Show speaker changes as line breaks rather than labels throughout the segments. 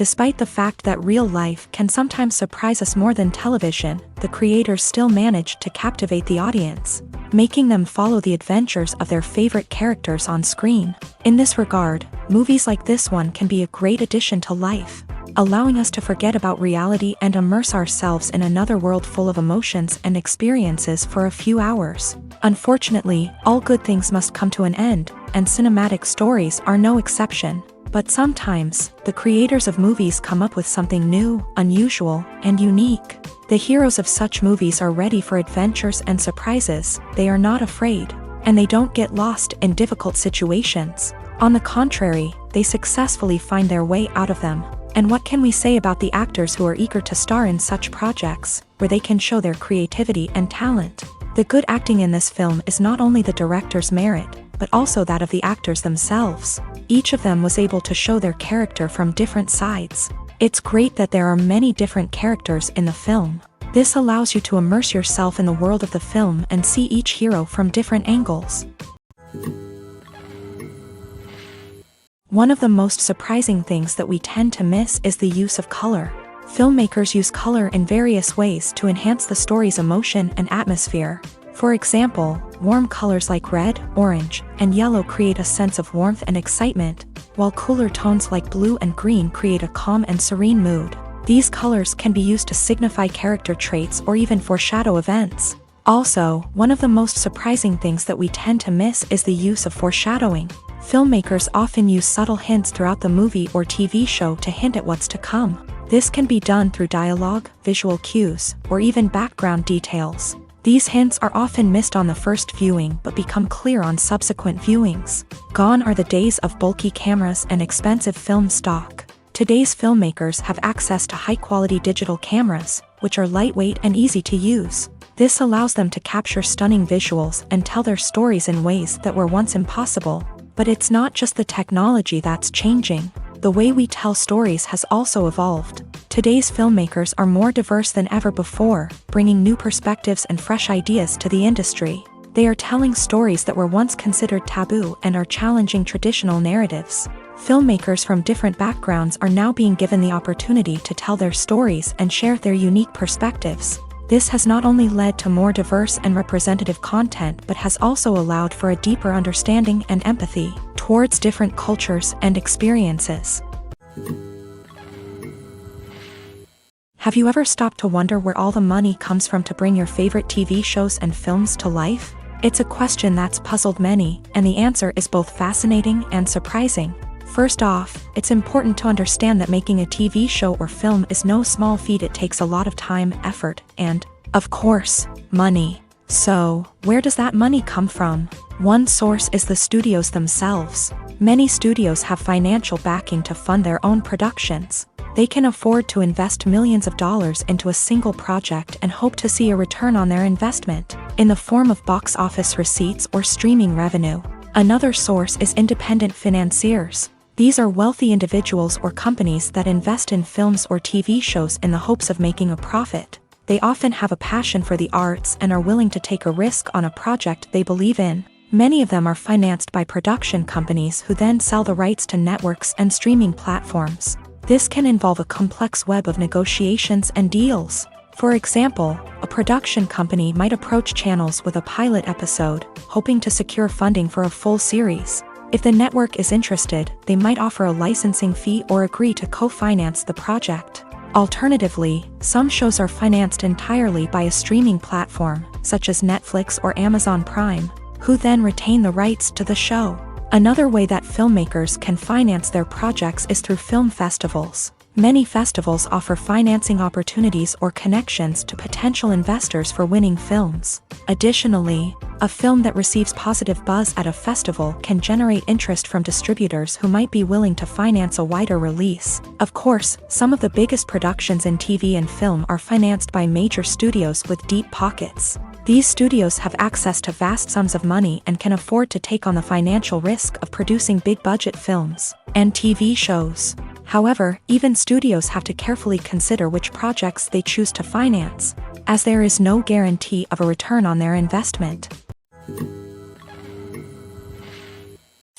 Despite the fact that real life can sometimes surprise us more than television, the creators still manage to captivate the audience, making them follow the adventures of their favorite characters on screen. In this regard, movies like this one can be a great addition to life, allowing us to forget about reality and immerse ourselves in another world full of emotions and experiences for a few hours. Unfortunately, all good things must come to an end, and cinematic stories are no exception. But sometimes, the creators of movies come up with something new, unusual, and unique. The heroes of such movies are ready for adventures and surprises, they are not afraid, and they don't get lost in difficult situations. On the contrary, they successfully find their way out of them. And what can we say about the actors who are eager to star in such projects, where they can show their creativity and talent? The good acting in this film is not only the director's merit, but also that of the actors themselves. Each of them was able to show their character from different sides. It's great that there are many different characters in the film. This allows you to immerse yourself in the world of the film and see each hero from different angles. One of the most surprising things that we tend to miss is the use of color. Filmmakers use color in various ways to enhance the story's emotion and atmosphere. For example, warm colors like red, orange, and yellow create a sense of warmth and excitement, while cooler tones like blue and green create a calm and serene mood. These colors can be used to signify character traits or even foreshadow events. Also, one of the most surprising things that we tend to miss is the use of foreshadowing. Filmmakers often use subtle hints throughout the movie or TV show to hint at what's to come. This can be done through dialogue, visual cues, or even background details. These hints are often missed on the first viewing but become clear on subsequent viewings. Gone are the days of bulky cameras and expensive film stock. Today's filmmakers have access to high-quality digital cameras, which are lightweight and easy to use. This allows them to capture stunning visuals and tell their stories in ways that were once impossible. But it's not just the technology that's changing. The way we tell stories has also evolved. Today's filmmakers are more diverse than ever before, bringing new perspectives and fresh ideas to the industry. They are telling stories that were once considered taboo and are challenging traditional narratives. Filmmakers from different backgrounds are now being given the opportunity to tell their stories and share their unique perspectives. This has not only led to more diverse and representative content but has also allowed for a deeper understanding and empathy towards different cultures and experiences. Have you ever stopped to wonder where all the money comes from to bring your favorite TV shows and films to life? It's a question that's puzzled many, and the answer is both fascinating and surprising. First off, it's important to understand that making a TV show or film is no small feat. It takes a lot of time, effort, and, of course, money. So, where does that money come from? One source is the studios themselves. Many studios have financial backing to fund their own productions. They can afford to invest millions of dollars into a single project and hope to see a return on their investment, in the form of box office receipts or streaming revenue. Another source is independent financiers. These are wealthy individuals or companies that invest in films or TV shows in the hopes of making a profit. They often have a passion for the arts and are willing to take a risk on a project they believe in. Many of them are financed by production companies who then sell the rights to networks and streaming platforms. This can involve a complex web of negotiations and deals. For example, a production company might approach channels with a pilot episode, hoping to secure funding for a full series. If the network is interested, they might offer a licensing fee or agree to co-finance the project. Alternatively, some shows are financed entirely by a streaming platform, such as Netflix or Amazon Prime, who then retain the rights to the show. Another way that filmmakers can finance their projects is through film festivals. Many festivals offer financing opportunities or connections to potential investors for winning films. Additionally, a film that receives positive buzz at a festival can generate interest from distributors who might be willing to finance a wider release. Of course, some of the biggest productions in TV and film are financed by major studios with deep pockets. These studios have access to vast sums of money and can afford to take on the financial risk of producing big-budget films and TV shows. However, even studios have to carefully consider which projects they choose to finance, as there is no guarantee of a return on their investment.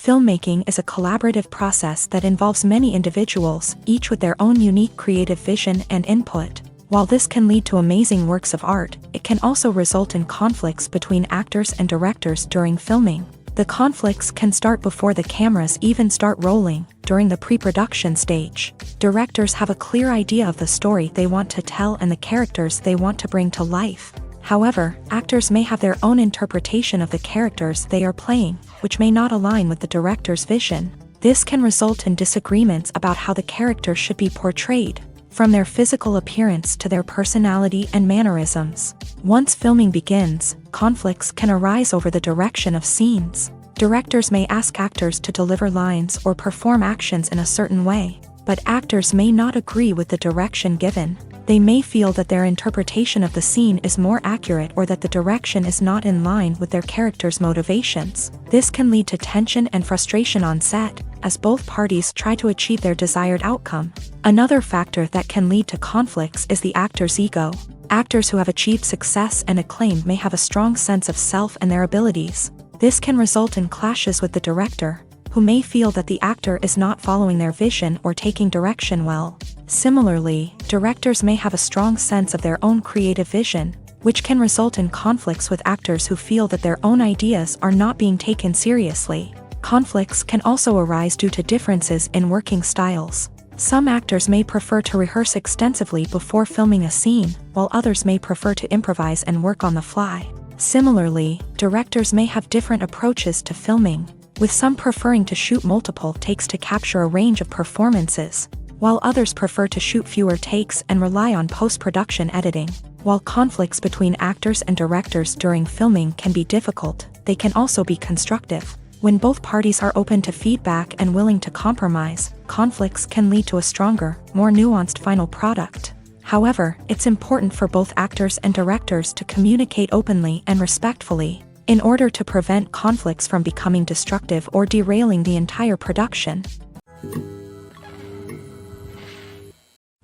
Filmmaking is a collaborative process that involves many individuals, each with their own unique creative vision and input. While this can lead to amazing works of art, it can also result in conflicts between actors and directors during filming. The conflicts can start before the cameras even start rolling, during the pre-production stage. Directors have a clear idea of the story they want to tell and the characters they want to bring to life. However, actors may have their own interpretation of the characters they are playing, which may not align with the director's vision. This can result in disagreements about how the character should be portrayed, from their physical appearance to their personality and mannerisms. Once filming begins, conflicts can arise over the direction of scenes. Directors may ask actors to deliver lines or perform actions in a certain way, but actors may not agree with the direction given. They may feel that their interpretation of the scene is more accurate or that the direction is not in line with their character's motivations. This can lead to tension and frustration on set, as both parties try to achieve their desired outcome. Another factor that can lead to conflicts is the actor's ego. Actors who have achieved success and acclaim may have a strong sense of self and their abilities. This can result in clashes with the director, who may feel that the actor is not following their vision or taking direction well. Similarly, directors may have a strong sense of their own creative vision, which can result in conflicts with actors who feel that their own ideas are not being taken seriously. Conflicts can also arise due to differences in working styles. Some actors may prefer to rehearse extensively before filming a scene, while others may prefer to improvise and work on the fly. Similarly, directors may have different approaches to filming, with some preferring to shoot multiple takes to capture a range of performances, while others prefer to shoot fewer takes and rely on post-production editing. While conflicts between actors and directors during filming can be difficult, they can also be constructive. When both parties are open to feedback and willing to compromise, conflicts can lead to a stronger, more nuanced final product. However, it's important for both actors and directors to communicate openly and respectfully, in order to prevent conflicts from becoming destructive or derailing the entire production.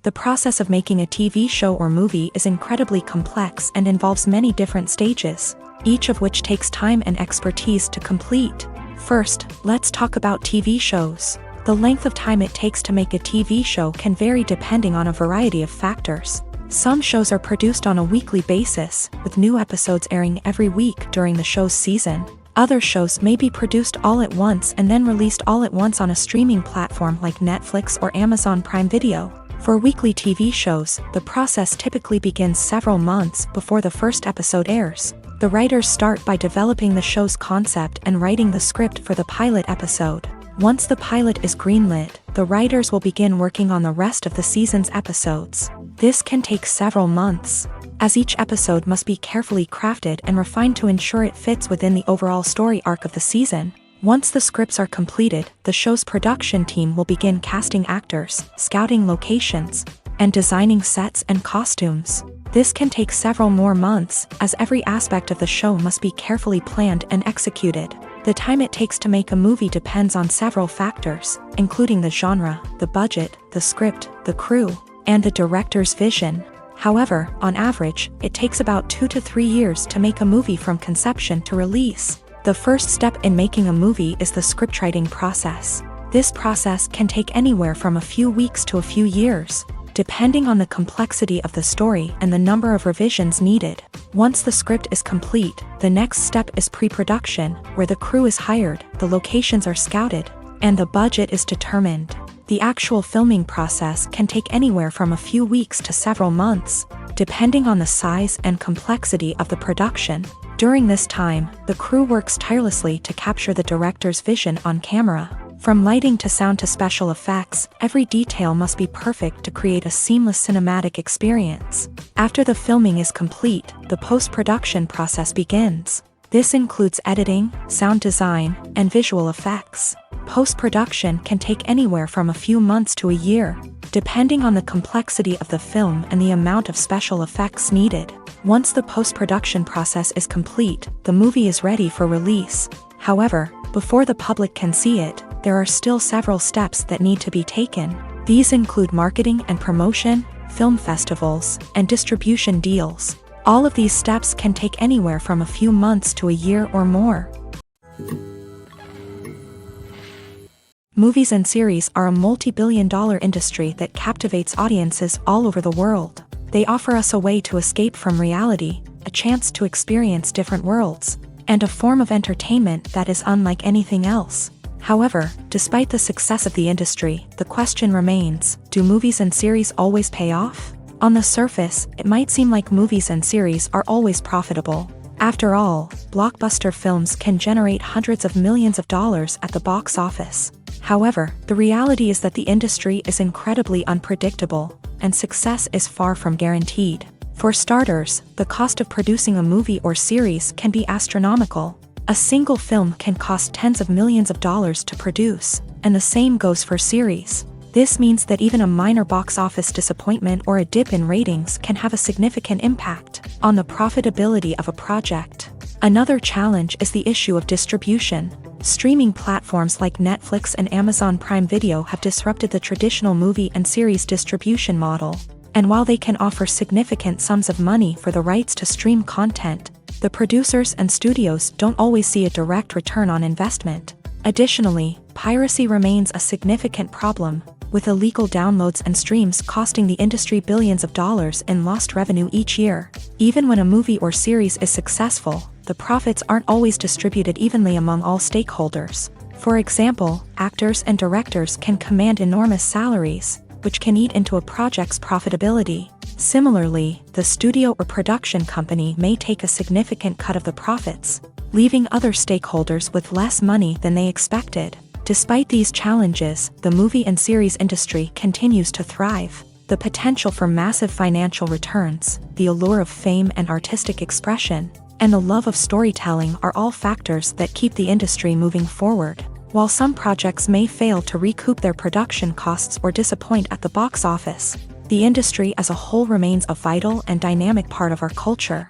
The process of making a TV show or movie is incredibly complex and involves many different stages, each of which takes time and expertise to complete. First, let's talk about TV shows. The length of time it takes to make a TV show can vary depending on a variety of factors. Some shows are produced on a weekly basis, with new episodes airing every week during the show's season. Other shows may be produced all at once and then released all at once on a streaming platform like Netflix or Amazon Prime Video. For weekly TV shows, the process typically begins several months before the first episode airs. The writers start by developing the show's concept and writing the script for the pilot episode. Once the pilot is greenlit, the writers will begin working on the rest of the season's episodes. This can take several months, as each episode must be carefully crafted and refined to ensure it fits within the overall story arc of the season. Once the scripts are completed, the show's production team will begin casting actors, scouting locations, and designing sets and costumes. This can take several more months, as every aspect of the show must be carefully planned and executed. The time it takes to make a movie depends on several factors, including the genre, the budget, the script, the crew, and the director's vision. However, on average, it takes about 2 to 3 years to make a movie from conception to release. The first step in making a movie is the scriptwriting process. This process can take anywhere from a few weeks to a few years, depending on the complexity of the story and the number of revisions needed. Once the script is complete, the next step is pre-production, where the crew is hired, the locations are scouted, and the budget is determined. The actual filming process can take anywhere from a few weeks to several months, depending on the size and complexity of the production. During this time, the crew works tirelessly to capture the director's vision on camera. From lighting to sound to special effects, every detail must be perfect to create a seamless cinematic experience. After the filming is complete, the post-production process begins. This includes editing, sound design, and visual effects. Post-production can take anywhere from a few months to a year, depending on the complexity of the film and the amount of special effects needed. Once the post-production process is complete, the movie is ready for release. However, before the public can see it, there are still several steps that need to be taken. These include marketing and promotion, film festivals, and distribution deals. All of these steps can take anywhere from a few months to a year or more. Movies and series are a multi-billion-dollar industry that captivates audiences all over the world. They offer us a way to escape from reality, a chance to experience different worlds, and a form of entertainment that is unlike anything else. However, despite the success of the industry, the question remains, do movies and series always pay off? On the surface, it might seem like movies and series are always profitable. After all, blockbuster films can generate hundreds of millions of dollars at the box office. However, the reality is that the industry is incredibly unpredictable, and success is far from guaranteed. For starters, the cost of producing a movie or series can be astronomical. A single film can cost tens of millions of dollars to produce, and the same goes for series. This means that even a minor box office disappointment or a dip in ratings can have a significant impact on the profitability of a project. Another challenge is the issue of distribution. Streaming platforms like Netflix and Amazon Prime Video have disrupted the traditional movie and series distribution model. And while they can offer significant sums of money for the rights to stream content, the producers and studios don't always see a direct return on investment. Additionally, piracy remains a significant problem, with illegal downloads and streams costing the industry billions of dollars in lost revenue each year. Even when a movie or series is successful, the profits aren't always distributed evenly among all stakeholders. For example, actors and directors can command enormous salaries, which can eat into a project's profitability. Similarly, the studio or production company may take a significant cut of the profits, leaving other stakeholders with less money than they expected. Despite these challenges, the movie and series industry continues to thrive. The potential for massive financial returns, the allure of fame and artistic expression, and the love of storytelling are all factors that keep the industry moving forward. While some projects may fail to recoup their production costs or disappoint at the box office, the industry as a whole remains a vital and dynamic part of our culture.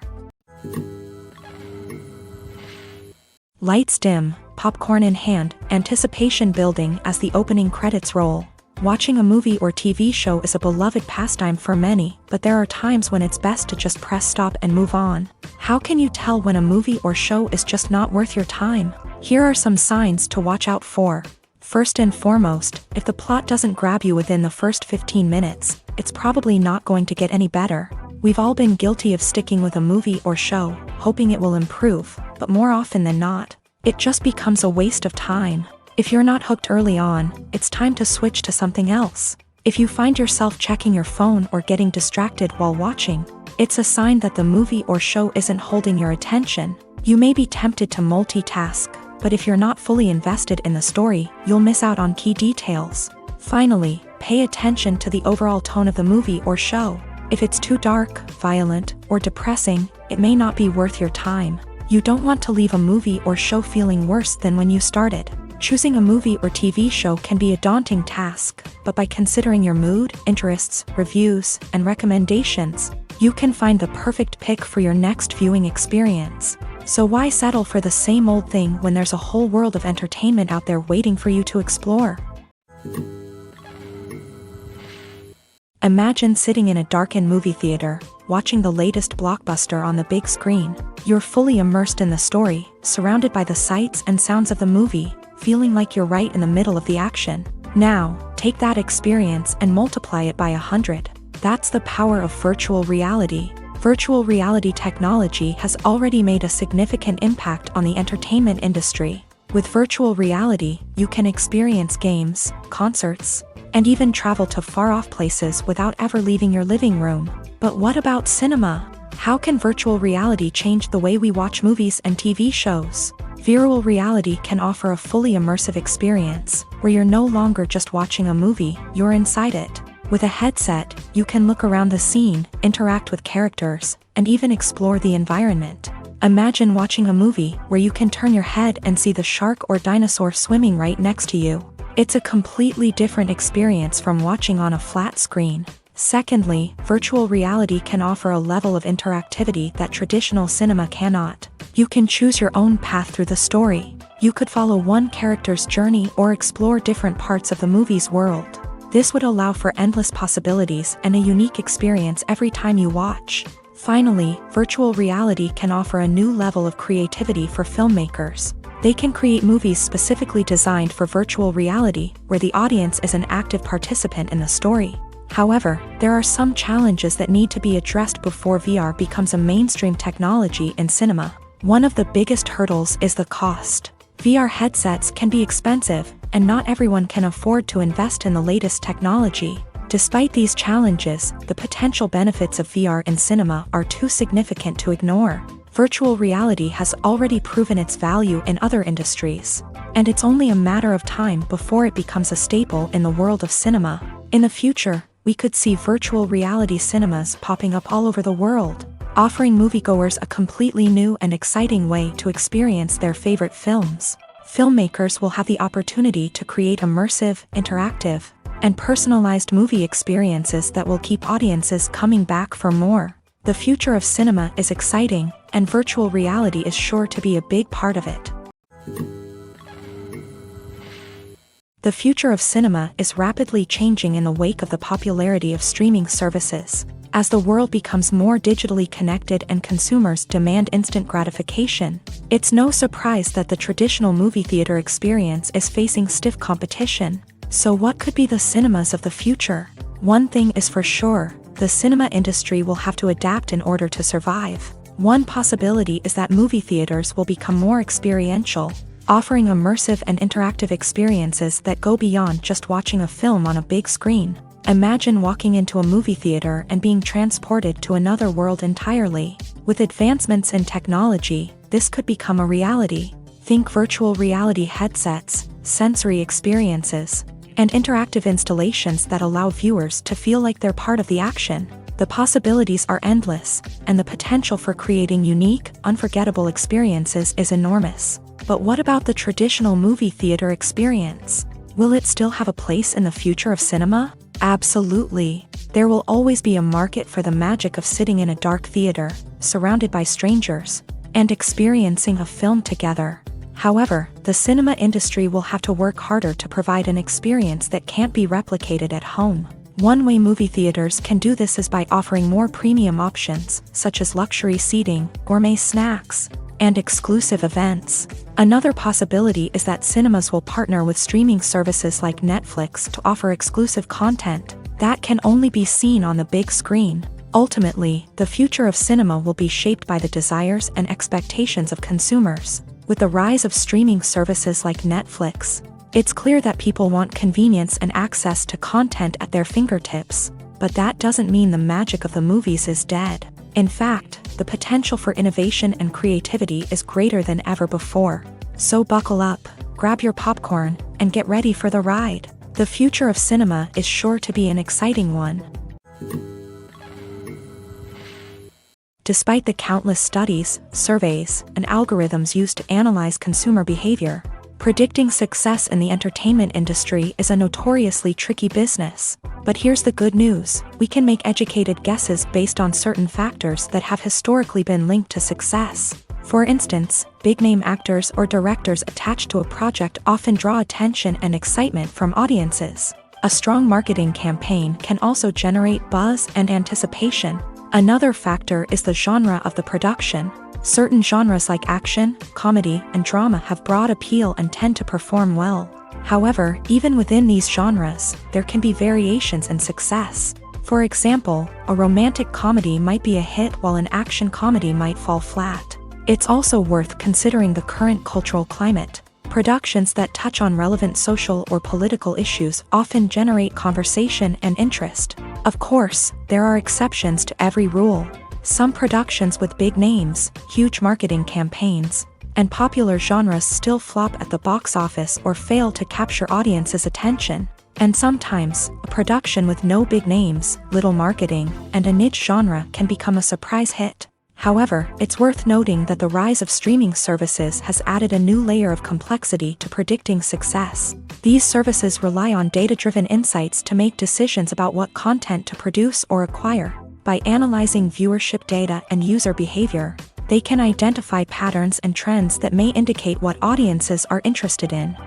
Lights dim, popcorn in hand, anticipation building as the opening credits roll. Watching a movie or TV show is a beloved pastime for many, but there are times when it's best to just press stop and move on. How can you tell when a movie or show is just not worth your time? Here are some signs to watch out for. First and foremost, if the plot doesn't grab you within the first 15 minutes, it's probably not going to get any better. We've all been guilty of sticking with a movie or show, hoping it will improve, but more often than not, it just becomes a waste of time. If you're not hooked early on, it's time to switch to something else. If you find yourself checking your phone or getting distracted while watching, it's a sign that the movie or show isn't holding your attention. You may be tempted to multitask, but if you're not fully invested in the story, you'll miss out on key details. Finally, pay attention to the overall tone of the movie or show. If it's too dark, violent, or depressing, it may not be worth your time. You don't want to leave a movie or show feeling worse than when you started. Choosing a movie or TV show can be a daunting task, but by considering your mood, interests, reviews, and recommendations, you can find the perfect pick for your next viewing experience. So why settle for the same old thing when there's a whole world of entertainment out there waiting for you to explore? Imagine sitting in a darkened movie theater, watching the latest blockbuster on the big screen. You're fully immersed in the story, surrounded by the sights and sounds of the movie, feeling like you're right in the middle of the action. Now, take that experience and multiply it by 100. That's the power of virtual reality. Virtual reality technology has already made a significant impact on the entertainment industry. With virtual reality, you can experience games, concerts, and even travel to far-off places without ever leaving your living room. But what about cinema? How can virtual reality change the way we watch movies and TV shows? Virtual reality can offer a fully immersive experience, where you're no longer just watching a movie, you're inside it. With a headset, you can look around the scene, interact with characters, and even explore the environment. Imagine watching a movie where you can turn your head and see the shark or dinosaur swimming right next to you. It's a completely different experience from watching on a flat screen. Secondly, virtual reality can offer a level of interactivity that traditional cinema cannot. You can choose your own path through the story. You could follow one character's journey or explore different parts of the movie's world. This would allow for endless possibilities and a unique experience every time you watch. Finally, virtual reality can offer a new level of creativity for filmmakers. They can create movies specifically designed for virtual reality, where the audience is an active participant in the story. However, there are some challenges that need to be addressed before VR becomes a mainstream technology in cinema. One of the biggest hurdles is the cost. VR headsets can be expensive, and not everyone can afford to invest in the latest technology. Despite these challenges, the potential benefits of VR in cinema are too significant to ignore. Virtual reality has already proven its value in other industries, and it's only a matter of time before it becomes a staple in the world of cinema. In the future, we could see virtual reality cinemas popping up all over the world, offering moviegoers a completely new and exciting way to experience their favorite films. Filmmakers will have the opportunity to create immersive, interactive, and personalized movie experiences that will keep audiences coming back for more. The future of cinema is exciting, and virtual reality is sure to be a big part of it. The future of cinema is rapidly changing in the wake of the popularity of streaming services. As the world becomes more digitally connected and consumers demand instant gratification, it's no surprise that the traditional movie theater experience is facing stiff competition. So what could be the cinemas of the future? One thing is for sure, the cinema industry will have to adapt in order to survive. One possibility is that movie theaters will become more experiential, offering immersive and interactive experiences that go beyond just watching a film on a big screen. Imagine walking into a movie theater and being transported to another world entirely. With advancements in technology, this could become a reality. Think virtual reality headsets, sensory experiences, and interactive installations that allow viewers to feel like they're part of the action. The possibilities are endless, and the potential for creating unique, unforgettable experiences is enormous. But what about the traditional movie theater experience? Will it still have a place in the future of cinema? Absolutely. There will always be a market for the magic of sitting in a dark theater, surrounded by strangers, and experiencing a film together. However, the cinema industry will have to work harder to provide an experience that can't be replicated at home. One way movie theaters can do this is by offering more premium options, such as luxury seating, gourmet snacks, and exclusive events. Another possibility is that cinemas will partner with streaming services like Netflix to offer exclusive content that can only be seen on the big screen. Ultimately, the future of cinema will be shaped by the desires and expectations of consumers. With the rise of streaming services like Netflix, it's clear that people want convenience and access to content at their fingertips. But that doesn't mean the magic of the movies is dead. In fact, the potential for innovation and creativity is greater than ever before. So buckle up, grab your popcorn, and get ready for the ride. The future of cinema is sure to be an exciting one. Despite the countless studies, surveys, and algorithms used to analyze consumer behavior, predicting success in the entertainment industry is a notoriously tricky business. But here's the good news: we can make educated guesses based on certain factors that have historically been linked to success. For instance, big-name actors or directors attached to a project often draw attention and excitement from audiences. A strong marketing campaign can also generate buzz and anticipation. Another factor is the genre of the production. Certain genres like action, comedy, and drama have broad appeal and tend to perform well. However, even within these genres, there can be variations in success. For example, a romantic comedy might be a hit while an action comedy might fall flat. It's also worth considering the current cultural climate. Productions that touch on relevant social or political issues often generate conversation and interest. Of course, there are exceptions to every rule. Some productions with big names, huge marketing campaigns, and popular genres still flop at the box office or fail to capture audiences' attention. And sometimes, a production with no big names, little marketing, and a niche genre can become a surprise hit. However, it's worth noting that the rise of streaming services has added a new layer of complexity to predicting success. These services rely on data-driven insights to make decisions about what content to produce or acquire. By analyzing viewership data and user behavior, they can identify patterns and trends that may indicate what audiences are interested in.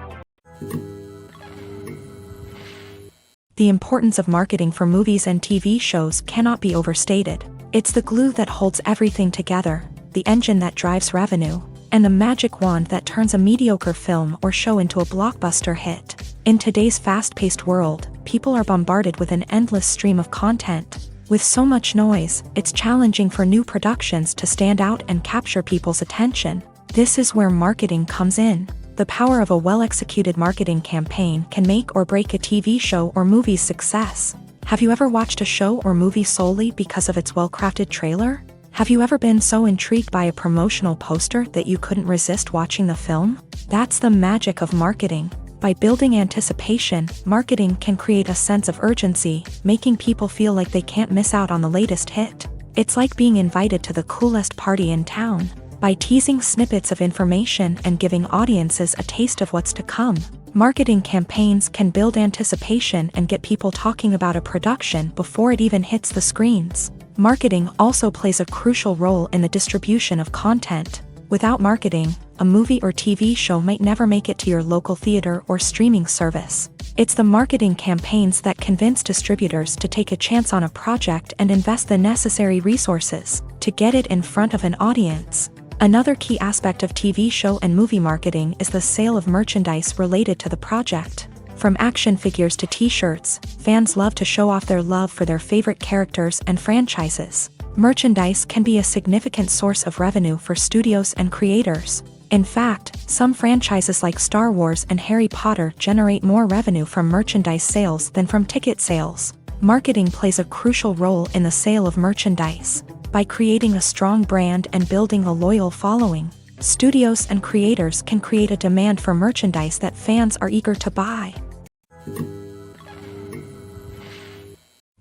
The importance of marketing for movies and TV shows cannot be overstated. It's the glue that holds everything together, the engine that drives revenue, and the magic wand that turns a mediocre film or show into a blockbuster hit. In today's fast-paced world, people are bombarded with an endless stream of content. With so much noise, it's challenging for new productions to stand out and capture people's attention. This is where marketing comes in. The power of a well-executed marketing campaign can make or break a TV show or movie's success. Have you ever watched a show or movie solely because of its well-crafted trailer? Have you ever been so intrigued by a promotional poster that you couldn't resist watching the film? That's the magic of marketing. By building anticipation, marketing can create a sense of urgency, making people feel like they can't miss out on the latest hit. It's like being invited to the coolest party in town. By teasing snippets of information and giving audiences a taste of what's to come, marketing campaigns can build anticipation and get people talking about a production before it even hits the screens. Marketing also plays a crucial role in the distribution of content. Without marketing, a movie or TV show might never make it to your local theater or streaming service. It's the marketing campaigns that convince distributors to take a chance on a project and invest the necessary resources to get it in front of an audience. Another key aspect of TV show and movie marketing is the sale of merchandise related to the project. From action figures to t-shirts, fans love to show off their love for their favorite characters and franchises. Merchandise can be a significant source of revenue for studios and creators. In fact, some franchises like Star Wars and Harry Potter generate more revenue from merchandise sales than from ticket sales. Marketing plays a crucial role in the sale of merchandise. By creating a strong brand and building a loyal following, studios and creators can create a demand for merchandise that fans are eager to buy.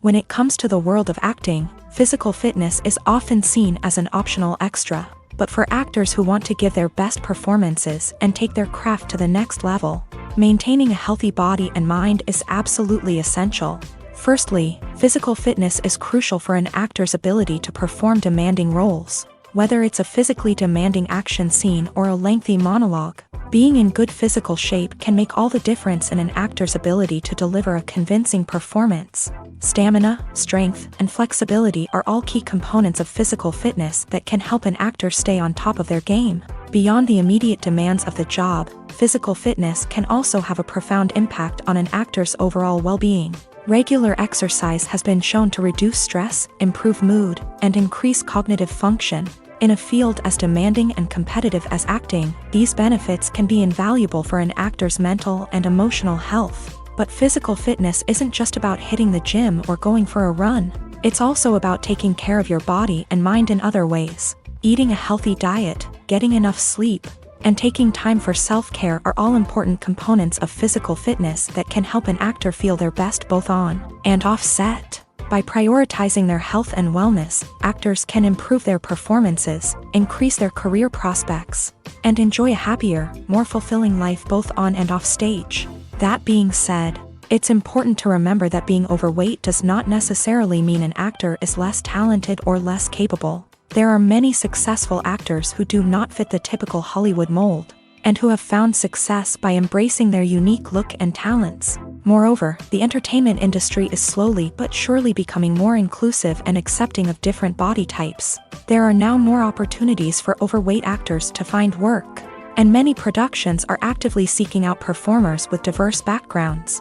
When it comes to the world of acting, physical fitness is often seen as an optional extra. But for actors who want to give their best performances and take their craft to the next level, maintaining a healthy body and mind is absolutely essential. Firstly, physical fitness is crucial for an actor's ability to perform demanding roles. Whether it's a physically demanding action scene or a lengthy monologue, being in good physical shape can make all the difference in an actor's ability to deliver a convincing performance. Stamina, strength, and flexibility are all key components of physical fitness that can help an actor stay on top of their game. Beyond the immediate demands of the job, physical fitness can also have a profound impact on an actor's overall well-being. Regular exercise has been shown to reduce stress, improve mood, and increase cognitive function. In a field as demanding and competitive as acting, these benefits can be invaluable for an actor's mental and emotional health. But physical fitness isn't just about hitting the gym or going for a run. It's also about taking care of your body and mind in other ways. Eating a healthy diet, getting enough sleep, and taking time for self-care are all important components of physical fitness that can help an actor feel their best both on and off set. By prioritizing their health and wellness, actors can improve their performances, increase their career prospects, and enjoy a happier, more fulfilling life both on and off stage. That being said, it's important to remember that being overweight does not necessarily mean an actor is less talented or less capable. There are many successful actors who do not fit the typical Hollywood mold, and who have found success by embracing their unique look and talents. Moreover, the entertainment industry is slowly but surely becoming more inclusive and accepting of different body types. There are now more opportunities for overweight actors to find work, and many productions are actively seeking out performers with diverse backgrounds.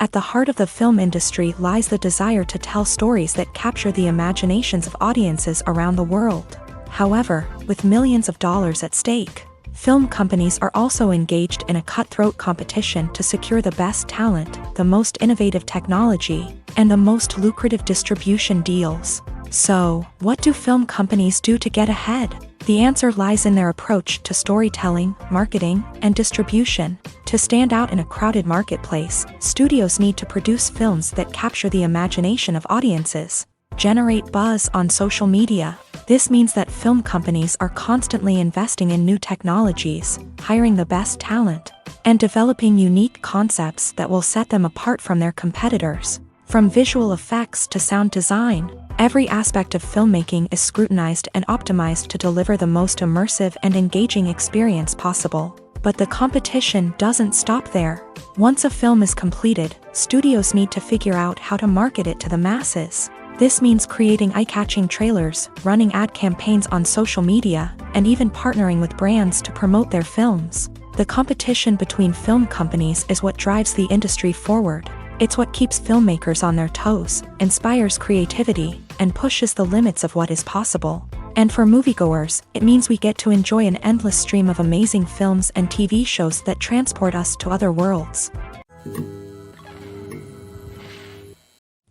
At the heart of the film industry lies the desire to tell stories that capture the imaginations of audiences around the world. However, with millions of dollars at stake, film companies are also engaged in a cutthroat competition to secure the best talent, the most innovative technology, and the most lucrative distribution deals. So, what do film companies do to get ahead? The answer lies in their approach to storytelling, marketing, and distribution. To stand out in a crowded marketplace, studios need to produce films that capture the imagination of audiences, generate buzz on social media. This means that film companies are constantly investing in new technologies, hiring the best talent, and developing unique concepts that will set them apart from their competitors. From visual effects to sound design, every aspect of filmmaking is scrutinized and optimized to deliver the most immersive and engaging experience possible. But the competition doesn't stop there. Once a film is completed, studios need to figure out how to market it to the masses. This means creating eye-catching trailers, running ad campaigns on social media, and even partnering with brands to promote their films. The competition between film companies is what drives the industry forward. It's what keeps filmmakers on their toes, inspires creativity, and pushes the limits of what is possible. And for moviegoers, it means we get to enjoy an endless stream of amazing films and TV shows that transport us to other worlds.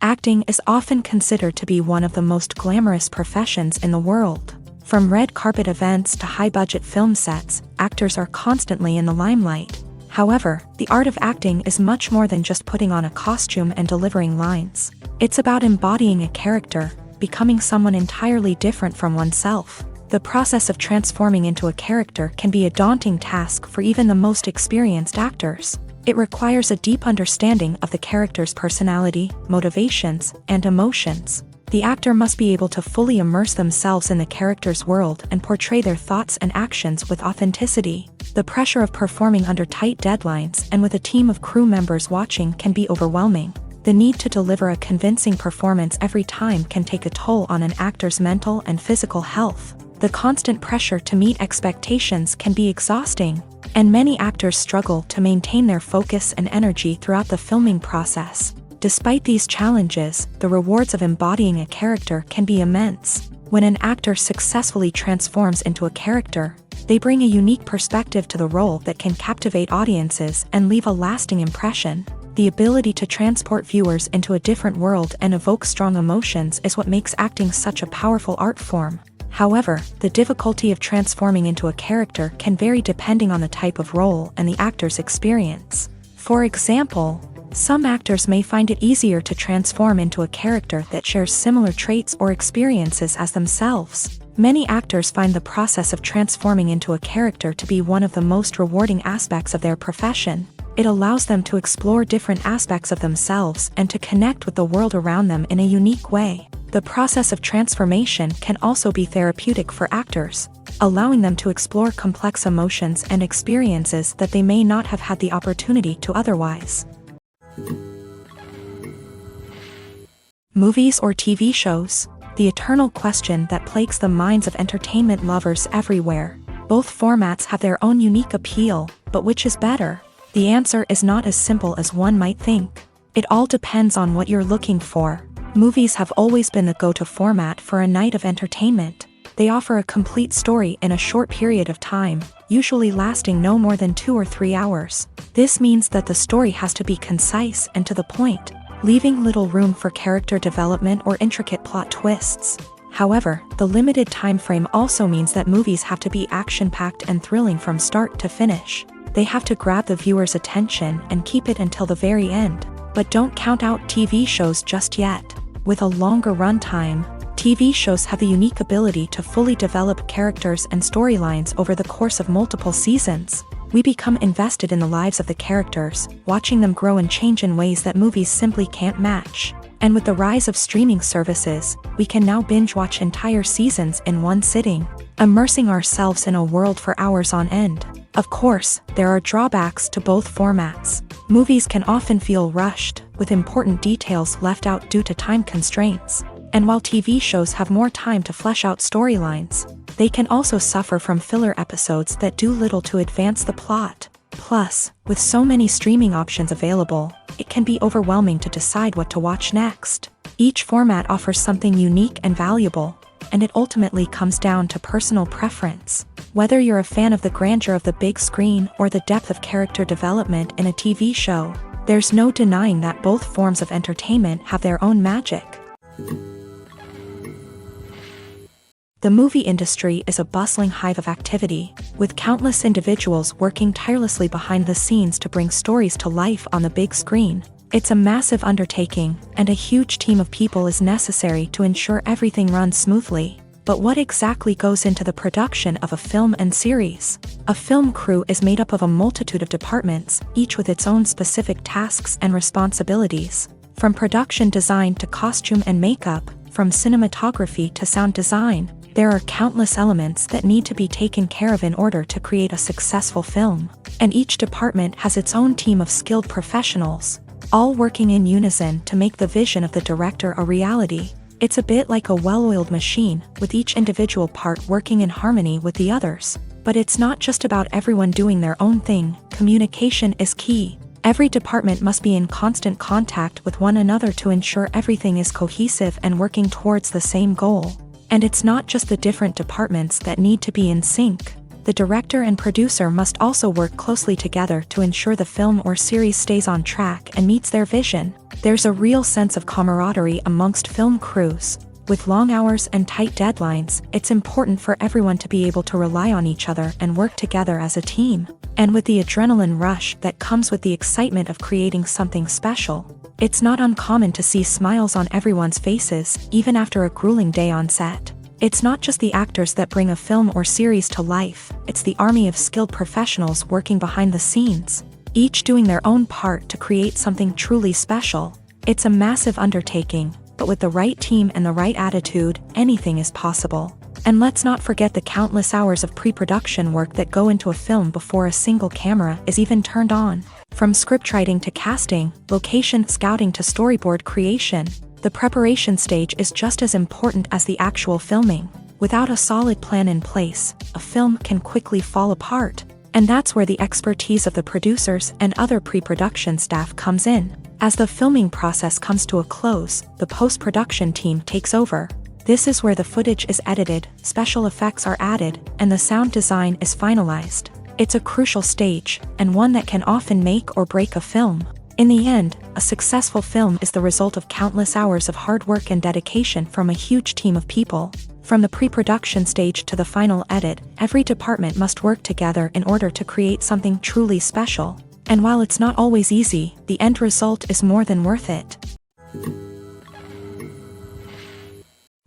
Acting is often considered to be one of the most glamorous professions in the world. From red carpet events to high-budget film sets, actors are constantly in the limelight. However, the art of acting is much more than just putting on a costume and delivering lines. It's about embodying a character, becoming someone entirely different from oneself. The process of transforming into a character can be a daunting task for even the most experienced actors. It requires a deep understanding of the character's personality, motivations, and emotions. The actor must be able to fully immerse themselves in the character's world and portray their thoughts and actions with authenticity. The pressure of performing under tight deadlines and with a team of crew members watching can be overwhelming. The need to deliver a convincing performance every time can take a toll on an actor's mental and physical health. The constant pressure to meet expectations can be exhausting, and many actors struggle to maintain their focus and energy throughout the filming process. Despite these challenges, the rewards of embodying a character can be immense. When an actor successfully transforms into a character, they bring a unique perspective to the role that can captivate audiences and leave a lasting impression. The ability to transport viewers into a different world and evoke strong emotions is what makes acting such a powerful art form. However, the difficulty of transforming into a character can vary depending on the type of role and the actor's experience. For example, some actors may find it easier to transform into a character that shares similar traits or experiences as themselves. Many actors find the process of transforming into a character to be one of the most rewarding aspects of their profession. It allows them to explore different aspects of themselves and to connect with the world around them in a unique way. The process of transformation can also be therapeutic for actors, allowing them to explore complex emotions and experiences that they may not have had the opportunity to otherwise. Movies or TV shows? The eternal question that plagues the minds of entertainment lovers everywhere. Both formats have their own unique appeal, but which is better? The answer is not as simple as one might think. It all depends on what you're looking for. Movies have always been the go-to format for a night of entertainment. They offer a complete story in a short period of time, usually lasting no more than 2 or 3 hours. This means that the story has to be concise and to the point, leaving little room for character development or intricate plot twists. However, the limited time frame also means that movies have to be action-packed and thrilling from start to finish. They have to grab the viewer's attention and keep it until the very end. But don't count out TV shows just yet. With a longer runtime, TV shows have the unique ability to fully develop characters and storylines over the course of multiple seasons. We become invested in the lives of the characters, watching them grow and change in ways that movies simply can't match. And with the rise of streaming services, we can now binge-watch entire seasons in one sitting, immersing ourselves in a world for hours on end. Of course, there are drawbacks to both formats. Movies can often feel rushed, with important details left out due to time constraints. And while TV shows have more time to flesh out storylines, they can also suffer from filler episodes that do little to advance the plot. Plus, with so many streaming options available, it can be overwhelming to decide what to watch next. Each format offers something unique and valuable, and it ultimately comes down to personal preference. Whether you're a fan of the grandeur of the big screen or the depth of character development in a TV show, there's no denying that both forms of entertainment have their own magic. The movie industry is a bustling hive of activity, with countless individuals working tirelessly behind the scenes to bring stories to life on the big screen. It's a massive undertaking, and a huge team of people is necessary to ensure everything runs smoothly. But what exactly goes into the production of a film and series? A film crew is made up of a multitude of departments, each with its own specific tasks and responsibilities. From production design to costume and makeup, from cinematography to sound design, There are countless elements that need to be taken care of in order to create a successful film, and each department has its own team of skilled professionals, all working in unison to make the vision of the director a reality. It's a bit like a well-oiled machine, with each individual part working in harmony with the others. But it's not just about everyone doing their own thing. Communication is key. Every department must be in constant contact with one another to ensure everything is cohesive and working towards the same goal. And it's not just the different departments that need to be in sync. The director and producer must also work closely together to ensure the film or series stays on track and meets their vision. There's a real sense of camaraderie amongst film crews. With long hours and tight deadlines, it's important for everyone to be able to rely on each other and work together as a team. And with the adrenaline rush that comes with the excitement of creating something special, it's not uncommon to see smiles on everyone's faces, even after a grueling day on set. It's not just the actors that bring a film or series to life, it's the army of skilled professionals working behind the scenes, each doing their own part to create something truly special. It's a massive undertaking, but with the right team and the right attitude, anything is possible. And let's not forget the countless hours of pre-production work that go into a film before a single camera is even turned on. From scriptwriting to casting, location scouting to storyboard creation, the preparation stage is just as important as the actual filming. Without a solid plan in place, a film can quickly fall apart. And that's where the expertise of the producers and other pre-production staff comes in. As the filming process comes to a close, the post-production team takes over. This is where the footage is edited, special effects are added, and the sound design is finalized. It's a crucial stage, and one that can often make or break a film. In the end, a successful film is the result of countless hours of hard work and dedication from a huge team of people. From the pre-production stage to the final edit, every department must work together in order to create something truly special. And while it's not always easy, the end result is more than worth it.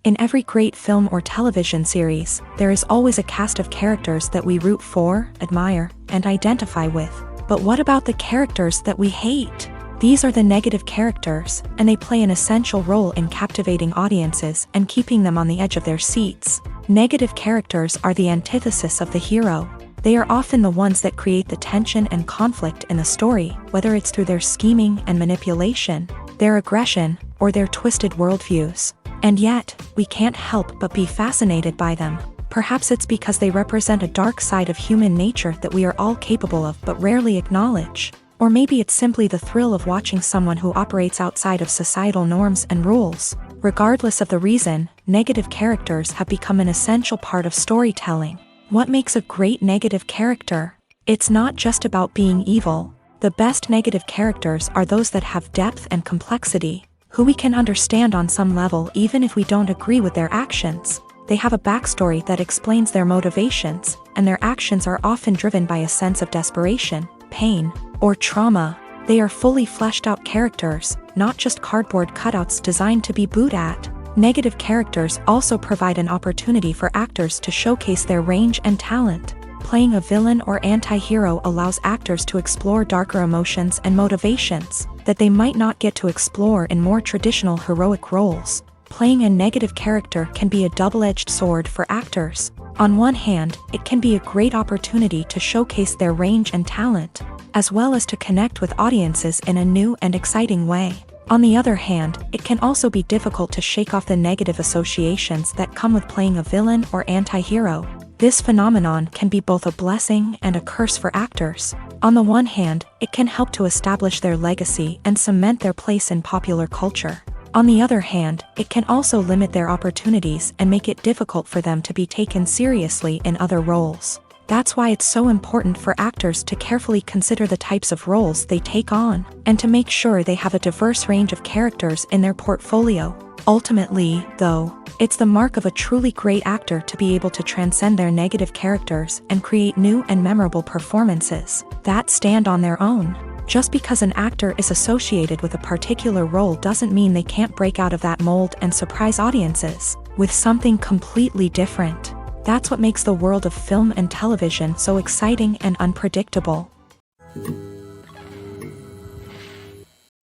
In every great film or television series, there is always a cast of characters that we root for, admire, and identify with. But what about the characters that we hate? These are the negative characters, and they play an essential role in captivating audiences and keeping them on the edge of their seats. Negative characters are the antithesis of the hero. They are often the ones that create the tension and conflict in the story, whether it's through their scheming and manipulation, their aggression, or their twisted worldviews. And yet, we can't help but be fascinated by them. Perhaps it's because they represent a dark side of human nature that we are all capable of but rarely acknowledge. Or maybe it's simply the thrill of watching someone who operates outside of societal norms and rules. Regardless of the reason, negative characters have become an essential part of storytelling. What makes a great negative character? It's not just about being evil. The best negative characters are those that have depth and complexity, who we can understand on some level even if we don't agree with their actions. They have a backstory that explains their motivations, and their actions are often driven by a sense of desperation, pain, or trauma. They are fully fleshed out characters, not just cardboard cutouts designed to be booed at. Negative characters also provide an opportunity for actors to showcase their range and talent. Playing a villain or anti-hero allows actors to explore darker emotions and motivations that they might not get to explore in more traditional heroic roles. Playing a negative character can be a double-edged sword for actors. On one hand, it can be a great opportunity to showcase their range and talent, as well as to connect with audiences in a new and exciting way. On the other hand, it can also be difficult to shake off the negative associations that come with playing a villain or anti-hero. This phenomenon can be both a blessing and a curse for actors. On the one hand, it can help to establish their legacy and cement their place in popular culture. On the other hand, it can also limit their opportunities and make it difficult for them to be taken seriously in other roles. That's why it's so important for actors to carefully consider the types of roles they take on, and to make sure they have a diverse range of characters in their portfolio. Ultimately, though, it's the mark of a truly great actor to be able to transcend their negative characters and create new and memorable performances that stand on their own. Just because an actor is associated with a particular role doesn't mean they can't break out of that mold and surprise audiences with something completely different. That's what makes the world of film and television so exciting and unpredictable.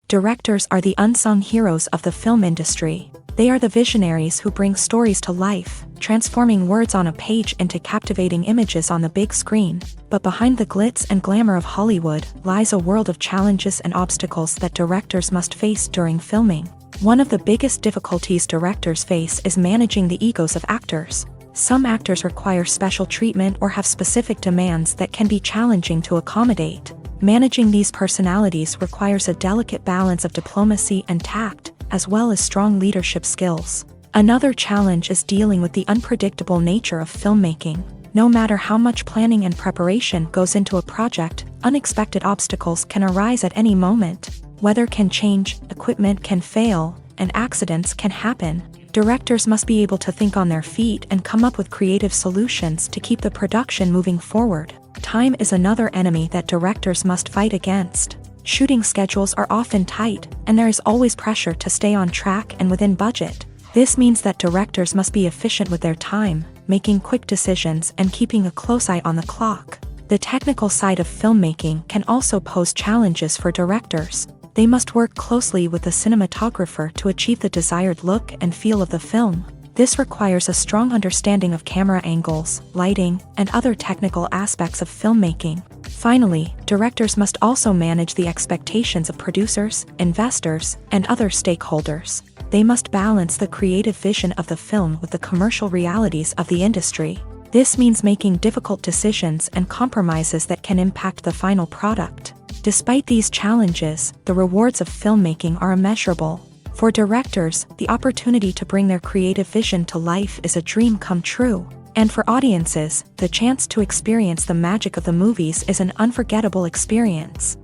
Directors are the unsung heroes of the film industry. They are the visionaries who bring stories to life, transforming words on a page into captivating images on the big screen. But behind the glitz and glamour of Hollywood lies a world of challenges and obstacles that directors must face during filming. One of the biggest difficulties directors face is managing the egos of actors. Some actors require special treatment or have specific demands that can be challenging to accommodate. Managing these personalities requires a delicate balance of diplomacy and tact, as well as strong leadership skills. Another challenge is dealing with the unpredictable nature of filmmaking. No matter how much planning and preparation goes into a project, unexpected obstacles can arise at any moment. Weather can change, equipment can fail, and accidents can happen. Directors must be able to think on their feet and come up with creative solutions to keep the production moving forward. Time is another enemy that directors must fight against. Shooting schedules are often tight, and there is always pressure to stay on track and within budget. This means that directors must be efficient with their time, making quick decisions and keeping a close eye on the clock. The technical side of filmmaking can also pose challenges for directors. They must work closely with the cinematographer to achieve the desired look and feel of the film. This requires a strong understanding of camera angles, lighting, and other technical aspects of filmmaking. Finally, directors must also manage the expectations of producers, investors, and other stakeholders. They must balance the creative vision of the film with the commercial realities of the industry. This means making difficult decisions and compromises that can impact the final product. Despite these challenges, the rewards of filmmaking are immeasurable. For directors, the opportunity to bring their creative vision to life is a dream come true. And for audiences, the chance to experience the magic of the movies is an unforgettable experience.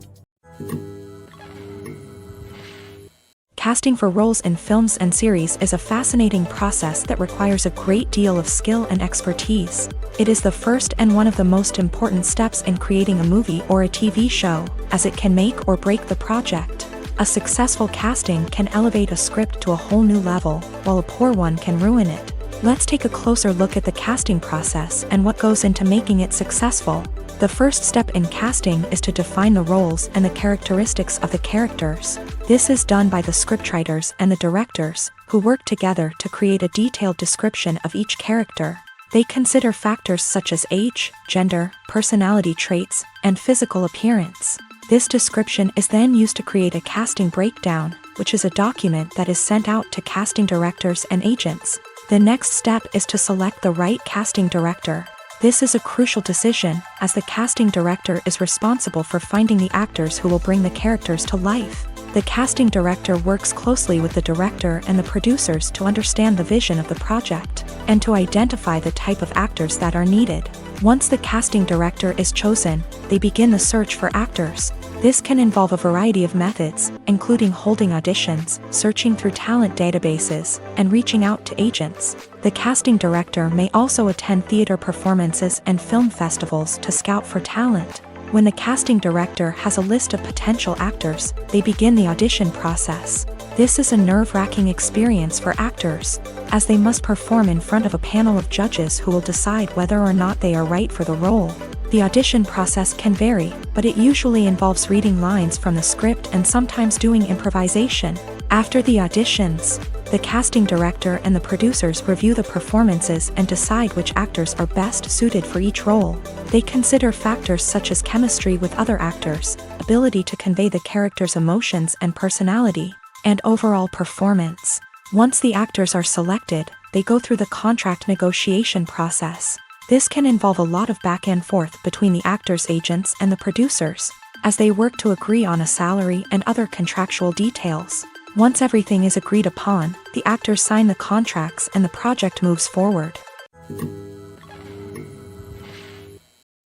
Casting for roles in films and series is a fascinating process that requires a great deal of skill and expertise. It is the first and one of the most important steps in creating a movie or a TV show, as it can make or break the project. A successful casting can elevate a script to a whole new level, while a poor one can ruin it. Let's take a closer look at the casting process and what goes into making it successful. The first step in casting is to define the roles and the characteristics of the characters. This is done by the scriptwriters and the directors, who work together to create a detailed description of each character. They consider factors such as age, gender, personality traits, and physical appearance. This description is then used to create a casting breakdown, which is a document that is sent out to casting directors and agents. The next step is to select the right casting director. This is a crucial decision, as the casting director is responsible for finding the actors who will bring the characters to life. The casting director works closely with the director and the producers to understand the vision of the project, and to identify the type of actors that are needed. Once the casting director is chosen, they begin the search for actors. This can involve a variety of methods, including holding auditions, searching through talent databases, and reaching out to agents. The casting director may also attend theater performances and film festivals to scout for talent. When the casting director has a list of potential actors, they begin the audition process. This is a nerve-wracking experience for actors, as they must perform in front of a panel of judges who will decide whether or not they are right for the role. The audition process can vary, but it usually involves reading lines from the script and sometimes doing improvisation. After the auditions, the casting director and the producers review the performances and decide which actors are best suited for each role. They consider factors such as chemistry with other actors, ability to convey the character's emotions and personality, and overall performance. Once the actors are selected, they go through the contract negotiation process. This can involve a lot of back and forth between the actors' agents and the producers, as they work to agree on a salary and other contractual details. Once everything is agreed upon, the actors sign the contracts and the project moves forward.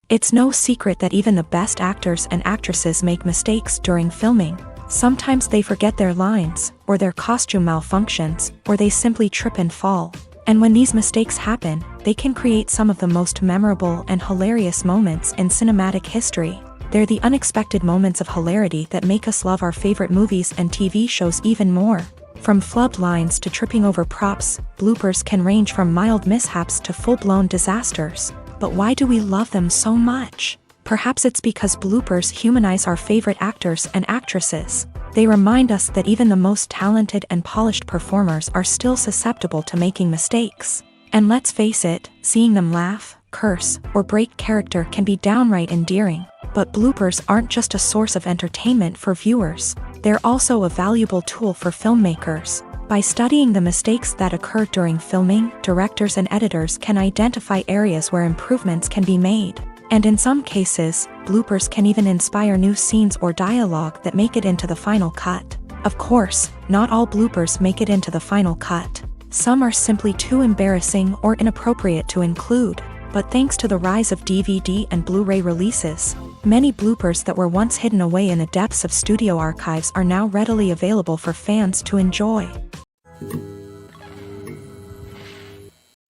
It's no secret that even the best actors and actresses make mistakes during filming. Sometimes they forget their lines, or their costume malfunctions, or they simply trip and fall. And when these mistakes happen, they can create some of the most memorable and hilarious moments in cinematic history. They're the unexpected moments of hilarity that make us love our favorite movies and TV shows even more. From flubbed lines to tripping over props, bloopers can range from mild mishaps to full-blown disasters. But why do we love them so much? Perhaps it's because bloopers humanize our favorite actors and actresses. They remind us that even the most talented and polished performers are still susceptible to making mistakes. And let's face it, seeing them laugh, curse, or break character can be downright endearing. But bloopers aren't just a source of entertainment for viewers, they're also a valuable tool for filmmakers. By studying the mistakes that occur during filming, directors and editors can identify areas where improvements can be made. And in some cases, bloopers can even inspire new scenes or dialogue that make it into the final cut. Of course, not all bloopers make it into the final cut. Some are simply too embarrassing or inappropriate to include. But thanks to the rise of DVD and Blu-ray releases, many bloopers that were once hidden away in the depths of studio archives are now readily available for fans to enjoy.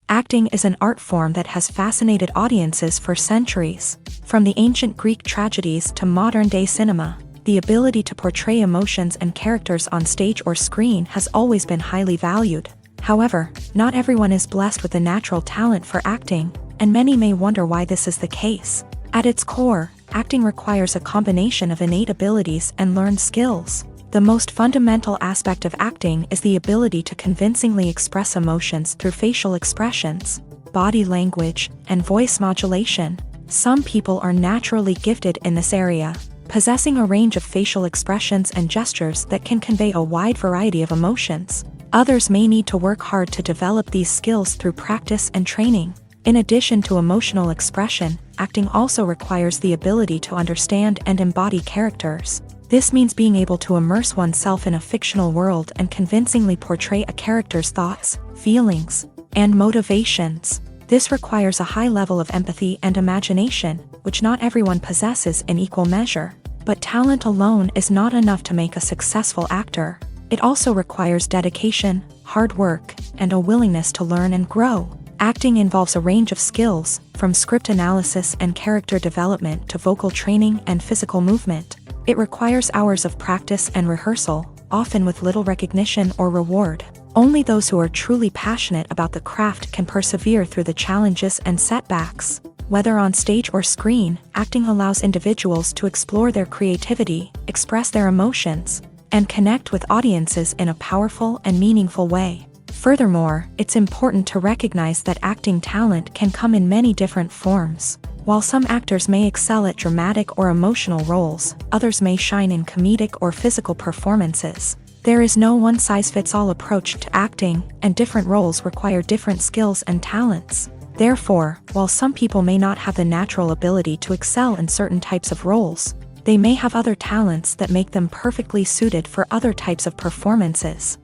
Acting is an art form that has fascinated audiences for centuries. From the ancient Greek tragedies to modern-day cinema, the ability to portray emotions and characters on stage or screen has always been highly valued. However, not everyone is blessed with the natural talent for acting, and many may wonder why this is the case. At its core, acting requires a combination of innate abilities and learned skills. The most fundamental aspect of acting is the ability to convincingly express emotions through facial expressions, body language, and voice modulation. Some people are naturally gifted in this area, possessing a range of facial expressions and gestures that can convey a wide variety of emotions. Others may need to work hard to develop these skills through practice and training. In addition to emotional expression, acting also requires the ability to understand and embody characters. This means being able to immerse oneself in a fictional world and convincingly portray a character's thoughts, feelings, and motivations. This requires a high level of empathy and imagination, which not everyone possesses in equal measure. But talent alone is not enough to make a successful actor. It also requires dedication, hard work, and a willingness to learn and grow. Acting involves a range of skills, from script analysis and character development to vocal training and physical movement. It requires hours of practice and rehearsal, often with little recognition or reward. Only those who are truly passionate about the craft can persevere through the challenges and setbacks. Whether on stage or screen, acting allows individuals to explore their creativity, express their emotions, and connect with audiences in a powerful and meaningful way. Furthermore, it's important to recognize that acting talent can come in many different forms. While some actors may excel at dramatic or emotional roles, others may shine in comedic or physical performances. There is no one-size-fits-all approach to acting, and different roles require different skills and talents. Therefore, while some people may not have the natural ability to excel in certain types of roles, they may have other talents that make them perfectly suited for other types of performances.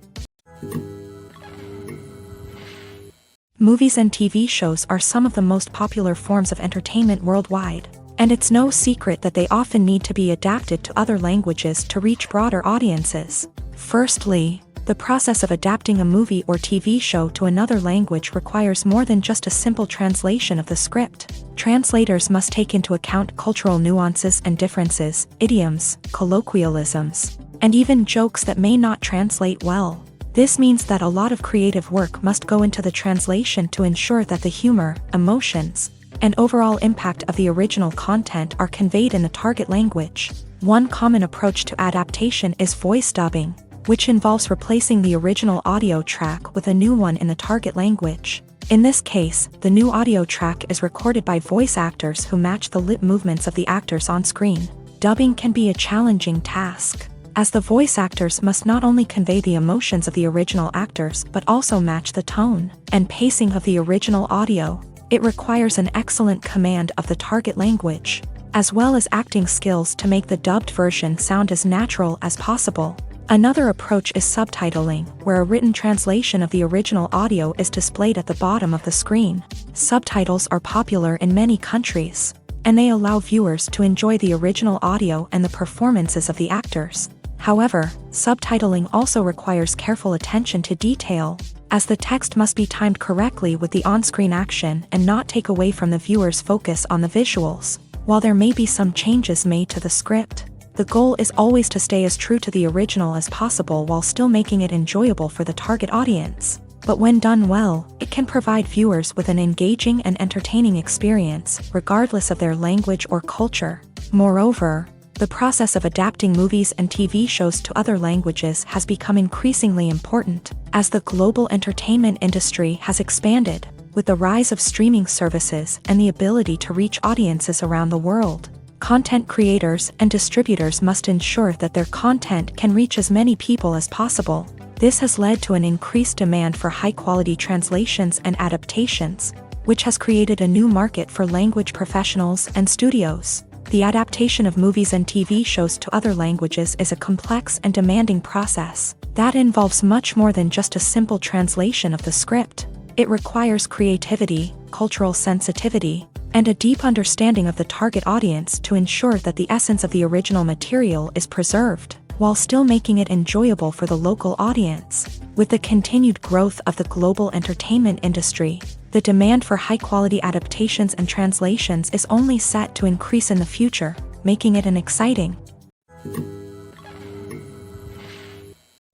Movies and TV shows are some of the most popular forms of entertainment worldwide, and it's no secret that they often need to be adapted to other languages to reach broader audiences. Firstly, the process of adapting a movie or TV show to another language requires more than just a simple translation of the script. Translators must take into account cultural nuances and differences, idioms, colloquialisms, and even jokes that may not translate well. This means that a lot of creative work must go into the translation to ensure that the humor, emotions, and overall impact of the original content are conveyed in the target language. One common approach to adaptation is voice dubbing, which involves replacing the original audio track with a new one in the target language. In this case, the new audio track is recorded by voice actors who match the lip movements of the actors on screen. Dubbing can be a challenging task, as the voice actors must not only convey the emotions of the original actors but also match the tone and pacing of the original audio. It requires an excellent command of the target language, as well as acting skills to make the dubbed version sound as natural as possible. Another approach is subtitling, where a written translation of the original audio is displayed at the bottom of the screen. Subtitles are popular in many countries, and they allow viewers to enjoy the original audio and the performances of the actors. However, subtitling also requires careful attention to detail, as the text must be timed correctly with the on-screen action and not take away from the viewer's focus on the visuals. While there may be some changes made to the script, the goal is always to stay as true to the original as possible while still making it enjoyable for the target audience. But when done well, it can provide viewers with an engaging and entertaining experience, regardless of their language or culture. Moreover, The process of adapting movies and TV shows to other languages has become increasingly important as the global entertainment industry has expanded, with the rise of streaming services and the ability to reach audiences around the world. Content creators and distributors must ensure that their content can reach as many people as possible. This has led to an increased demand for high-quality translations and adaptations, which has created a new market for language professionals and studios. The adaptation of movies and TV shows to other languages is a complex and demanding process that involves much more than just a simple translation of the script. It requires creativity, cultural sensitivity, and a deep understanding of the target audience to ensure that the essence of the original material is preserved, while still making it enjoyable for the local audience. With the continued growth of the global entertainment industry, the demand for high-quality adaptations and translations is only set to increase in the future, making it an exciting.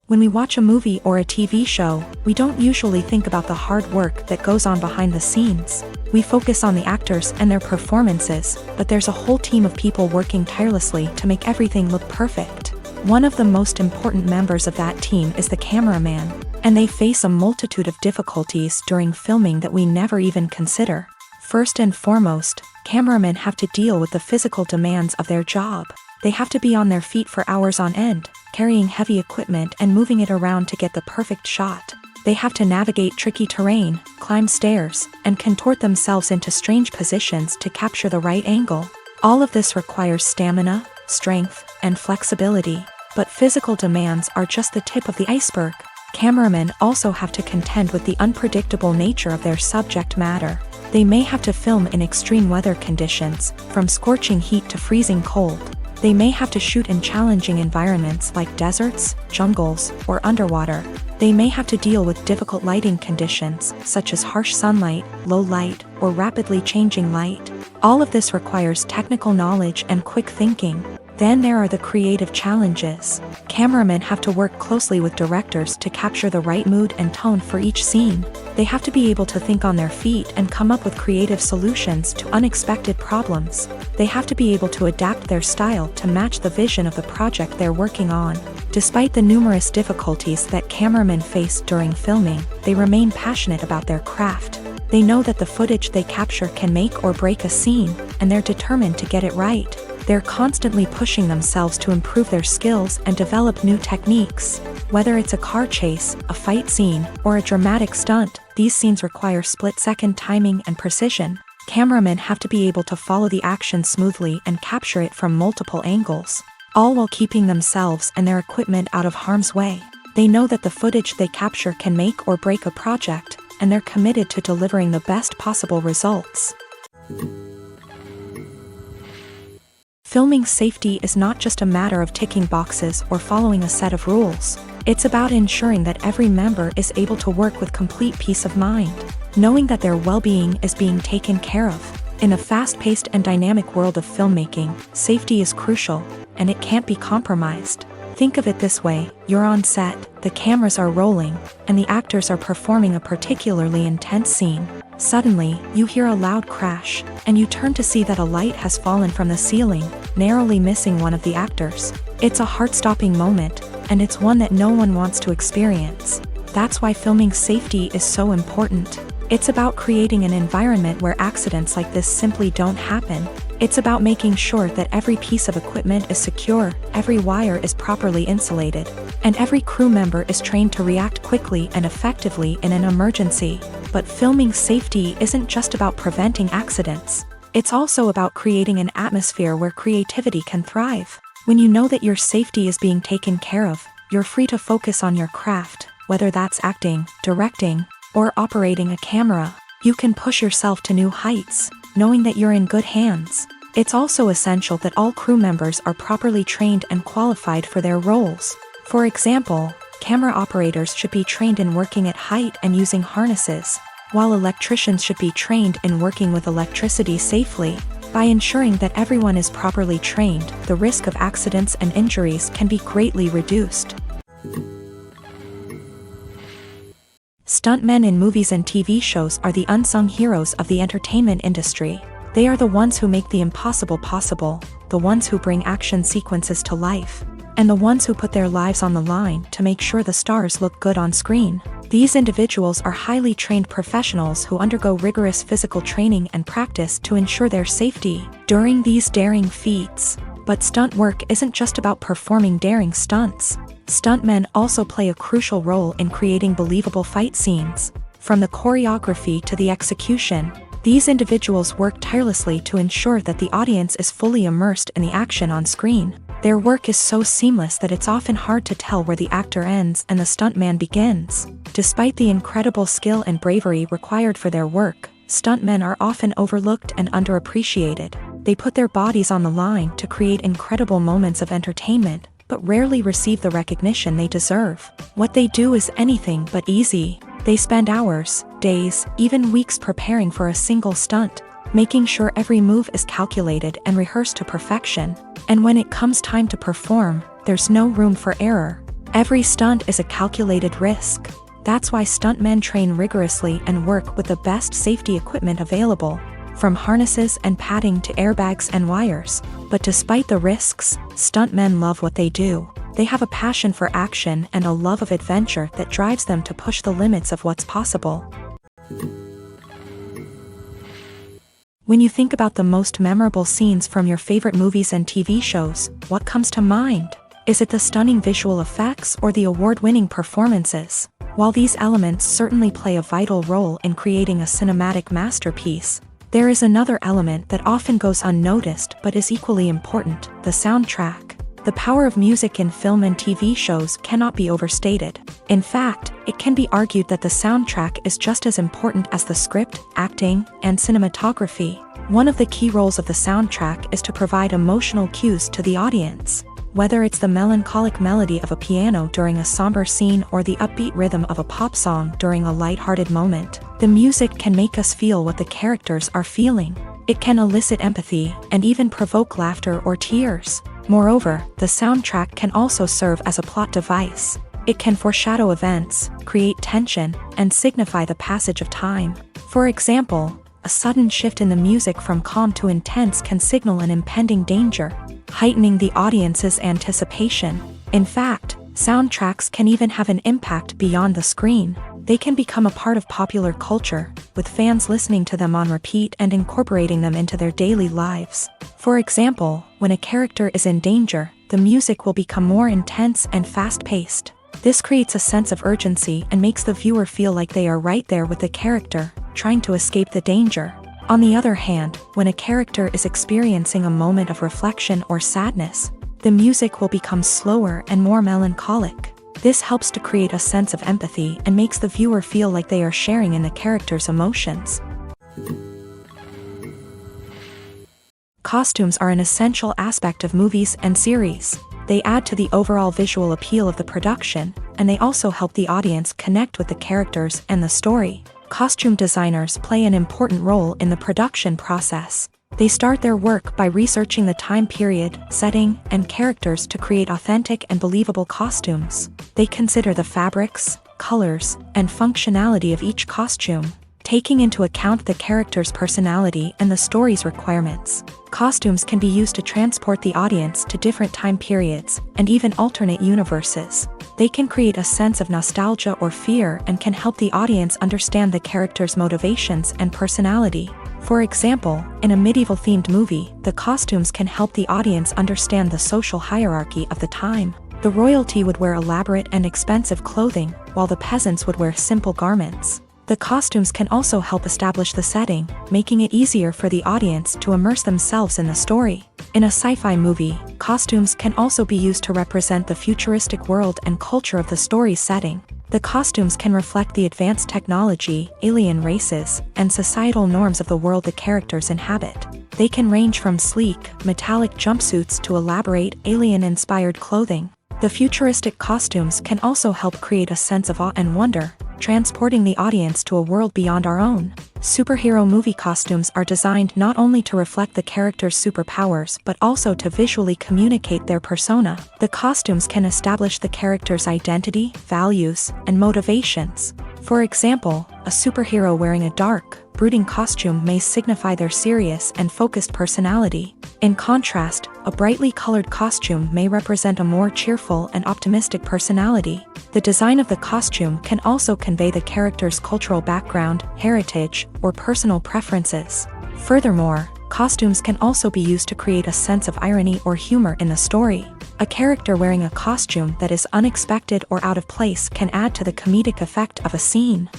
When we watch a movie or a TV show, we don't usually think about the hard work that goes on behind the scenes. We focus on the actors and their performances, but there's a whole team of people working tirelessly to make everything look perfect. One of the most important members of that team is the cameraman, and they face a multitude of difficulties during filming that we never even consider. First and foremost, cameramen have to deal with the physical demands of their job. They have to be on their feet for hours on end, carrying heavy equipment and moving it around to get the perfect shot. They have to navigate tricky terrain, climb stairs, and contort themselves into strange positions to capture the right angle. All of this requires stamina, strength, and flexibility. But physical demands are just the tip of the iceberg. Cameramen also have to contend with the unpredictable nature of their subject matter. They may have to film in extreme weather conditions, from scorching heat to freezing cold. They may have to shoot in challenging environments like deserts, jungles, or underwater. They may have to deal with difficult lighting conditions, such as harsh sunlight, low light, or rapidly changing light. All of this requires technical knowledge and quick thinking. Then there are the creative challenges. Cameramen have to work closely with directors to capture the right mood and tone for each scene. They have to be able to think on their feet and come up with creative solutions to unexpected problems. They have to be able to adapt their style to match the vision of the project they're working on. Despite the numerous difficulties that cameramen face during filming, they remain passionate about their craft. They know that the footage they capture can make or break a scene, and they're determined to get it right. They're constantly pushing themselves to improve their skills and develop new techniques. Whether it's a car chase, a fight scene, or a dramatic stunt, these scenes require split-second timing and precision. Cameramen have to be able to follow the action smoothly and capture it from multiple angles, all while keeping themselves and their equipment out of harm's way. They know that the footage they capture can make or break a project, and they're committed to delivering the best possible results. Filming safety is not just a matter of ticking boxes or following a set of rules. It's about ensuring that every member is able to work with complete peace of mind, knowing that their well-being is being taken care of. In a fast-paced and dynamic world of filmmaking, safety is crucial, and it can't be compromised. Think of it this way: you're on set, the cameras are rolling, and the actors are performing a particularly intense scene. Suddenly, you hear a loud crash, and you turn to see that a light has fallen from the ceiling, narrowly missing one of the actors. It's a heart-stopping moment, and it's one that no one wants to experience. That's why filming safety is so important. It's about creating an environment where accidents like this simply don't happen. It's about making sure that every piece of equipment is secure, every wire is properly insulated, and every crew member is trained to react quickly and effectively in an emergency. But filming safety isn't just about preventing accidents. It's also about creating an atmosphere where creativity can thrive. When you know that your safety is being taken care of, you're free to focus on your craft, whether that's acting, directing, or operating a camera. You can push yourself to new heights, knowing that you're in good hands. It's also essential that all crew members are properly trained and qualified for their roles. For example, camera operators should be trained in working at height and using harnesses, while electricians should be trained in working with electricity safely. By ensuring that everyone is properly trained, the risk of accidents and injuries can be greatly reduced. Stuntmen in movies and TV shows are the unsung heroes of the entertainment industry. They are the ones who make the impossible possible. the ones who bring action sequences to life, and the ones who put their lives on the line to make sure the stars look good on screen. These individuals are highly trained professionals who undergo rigorous physical training and practice to ensure their safety during these daring feats. But stunt work isn't just about performing daring stunts. Stuntmen also play a crucial role in creating believable fight scenes. From the choreography to the execution, these individuals work tirelessly to ensure that the audience is fully immersed in the action on screen. Their work is so seamless that it's often hard to tell where the actor ends and the stuntman begins. Despite the incredible skill and bravery required for their work, stuntmen are often overlooked and underappreciated. They put their bodies on the line to create incredible moments of entertainment, but rarely receive the recognition they deserve. What they do is anything but easy. They spend hours, days, even weeks preparing for a single stunt, making sure every move is calculated and rehearsed to perfection. And when it comes time to perform, there's no room for error. Every stunt is a calculated risk. That's why stuntmen train rigorously and work with the best safety equipment available, from harnesses and padding to airbags and wires. But despite the risks, stuntmen love what they do. They have a passion for action and a love of adventure that drives them to push the limits of what's possible. When you think about the most memorable scenes from your favorite movies and TV shows, what comes to mind? Is it the stunning visual effects or the award-winning performances? While these elements certainly play a vital role in creating a cinematic masterpiece, there is another element that often goes unnoticed but is equally important: the soundtrack. The power of music in film and TV shows cannot be overstated. In fact, it can be argued that the soundtrack is just as important as the script, acting, and cinematography. One of the key roles of the soundtrack is to provide emotional cues to the audience. Whether it's the melancholic melody of a piano during a somber scene or the upbeat rhythm of a pop song during a lighthearted moment, the music can make us feel what the characters are feeling. It can elicit empathy and even provoke laughter or tears. Moreover, the soundtrack can also serve as a plot device. It can foreshadow events, create tension, and signify the passage of time. For example, a sudden shift in the music from calm to intense can signal an impending danger, heightening the audience's anticipation. In fact, soundtracks can even have an impact beyond the screen. They can become a part of popular culture, with fans listening to them on repeat and incorporating them into their daily lives. For example, when a character is in danger, the music will become more intense and fast-paced. This creates a sense of urgency and makes the viewer feel like they are right there with the character, trying to escape the danger. On the other hand, when a character is experiencing a moment of reflection or sadness, the music will become slower and more melancholic. This helps to create a sense of empathy and makes the viewer feel like they are sharing in the character's emotions. Costumes are an essential aspect of movies and series. They add to the overall visual appeal of the production, and they also help the audience connect with the characters and the story. Costume designers play an important role in the production process. They start their work by researching the time period, setting, and characters to create authentic and believable costumes. They consider the fabrics, colors, and functionality of each costume, taking into account the character's personality and the story's requirements. Costumes can be used to transport the audience to different time periods and even alternate universes. They can create a sense of nostalgia or fear and can help the audience understand the character's motivations and personality. For example, in a medieval-themed movie, the costumes can help the audience understand the social hierarchy of the time. The royalty would wear elaborate and expensive clothing, while the peasants would wear simple garments. The costumes can also help establish the setting, making it easier for the audience to immerse themselves in the story. In a sci-fi movie, costumes can also be used to represent the futuristic world and culture of the story's setting. The costumes can reflect the advanced technology, alien races, and societal norms of the world the characters inhabit. They can range from sleek, metallic jumpsuits to elaborate, alien-inspired clothing. The futuristic costumes can also help create a sense of awe and wonder, transporting the audience to a world beyond our own. Superhero movie costumes are designed not only to reflect the character's superpowers but also to visually communicate their persona. The costumes can establish the character's identity, values, and motivations. For example, a superhero wearing a dark, brooding costume may signify their serious and focused personality, In contrast, a brightly colored costume may represent a more cheerful and optimistic personality. The design of the costume can also convey the character's cultural background, heritage, or personal preferences. Furthermore, costumes can also be used to create a sense of irony or humor in the story. A character wearing a costume that is unexpected or out of place can add to the comedic effect of a scene.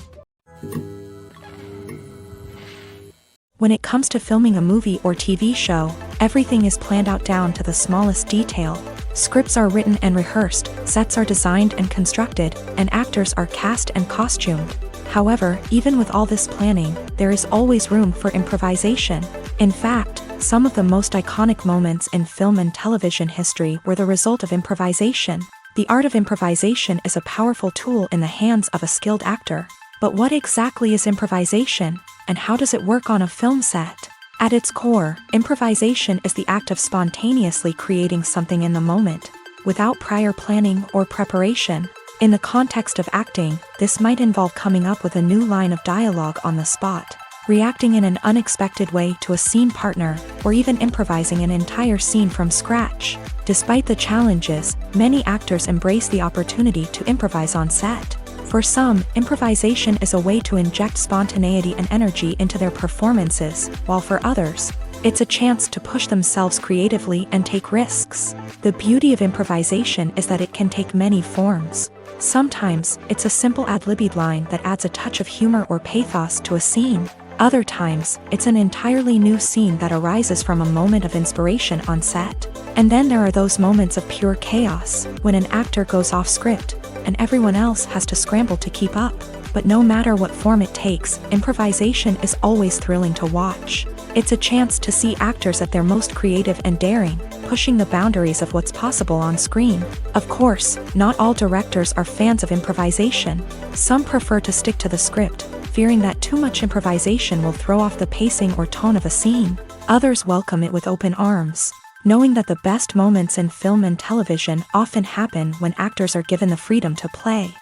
When it comes to filming a movie or TV show, everything is planned out down to the smallest detail. Scripts are written and rehearsed, sets are designed and constructed, and actors are cast and costumed. However, even with all this planning, there is always room for improvisation. In fact, some of the most iconic moments in film and television history were the result of improvisation. The art of improvisation is a powerful tool in the hands of a skilled actor. But what exactly is improvisation, and how does it work on a film set? At its core, improvisation is the act of spontaneously creating something in the moment, without prior planning or preparation. In the context of acting, this might involve coming up with a new line of dialogue on the spot, reacting in an unexpected way to a scene partner, or even improvising an entire scene from scratch. Despite the challenges, many actors embrace the opportunity to improvise on set. For some, improvisation is a way to inject spontaneity and energy into their performances, while for others, it's a chance to push themselves creatively and take risks. The beauty of improvisation is that it can take many forms. Sometimes, it's a simple ad-libbed line that adds a touch of humor or pathos to a scene. Other times, it's an entirely new scene that arises from a moment of inspiration on set. And then there are those moments of pure chaos, when an actor goes off script, and everyone else has to scramble to keep up. But no matter what form it takes, improvisation is always thrilling to watch. It's a chance to see actors at their most creative and daring, pushing the boundaries of what's possible on screen. Of course, not all directors are fans of improvisation. Some prefer to stick to the script, fearing that too much improvisation will throw off the pacing or tone of a scene. Others welcome it with open arms, knowing that the best moments in film and television often happen when actors are given the freedom to play.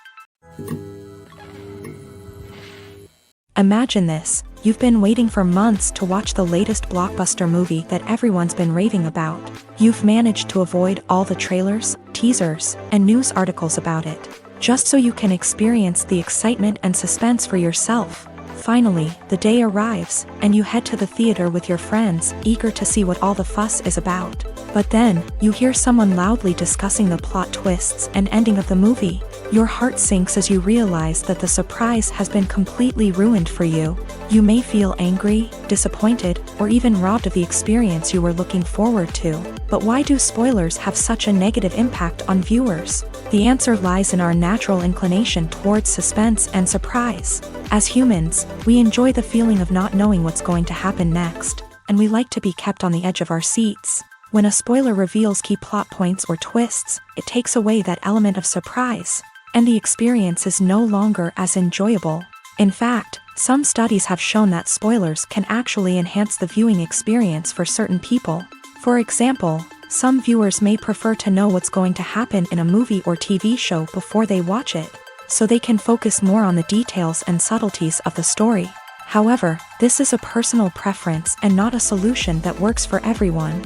Imagine this: you've been waiting for months to watch the latest blockbuster movie that everyone's been raving about. You've managed to avoid all the trailers, teasers, and news articles about it, just so you can experience the excitement and suspense for yourself. Finally, the day arrives, and you head to the theater with your friends, eager to see what all the fuss is about. But then, you hear someone loudly discussing the plot twists and ending of the movie. Your heart sinks as you realize that the surprise has been completely ruined for you. You may feel angry, disappointed, or even robbed of the experience you were looking forward to. But why do spoilers have such a negative impact on viewers? The answer lies in our natural inclination towards suspense and surprise. As humans, we enjoy the feeling of not knowing what's going to happen next, and we like to be kept on the edge of our seats. When a spoiler reveals key plot points or twists, it takes away that element of surprise, and the experience is no longer as enjoyable. In fact, some studies have shown that spoilers can actually enhance the viewing experience for certain people. For example, some viewers may prefer to know what's going to happen in a movie or TV show before they watch it, so they can focus more on the details and subtleties of the story. However, this is a personal preference and not a solution that works for everyone.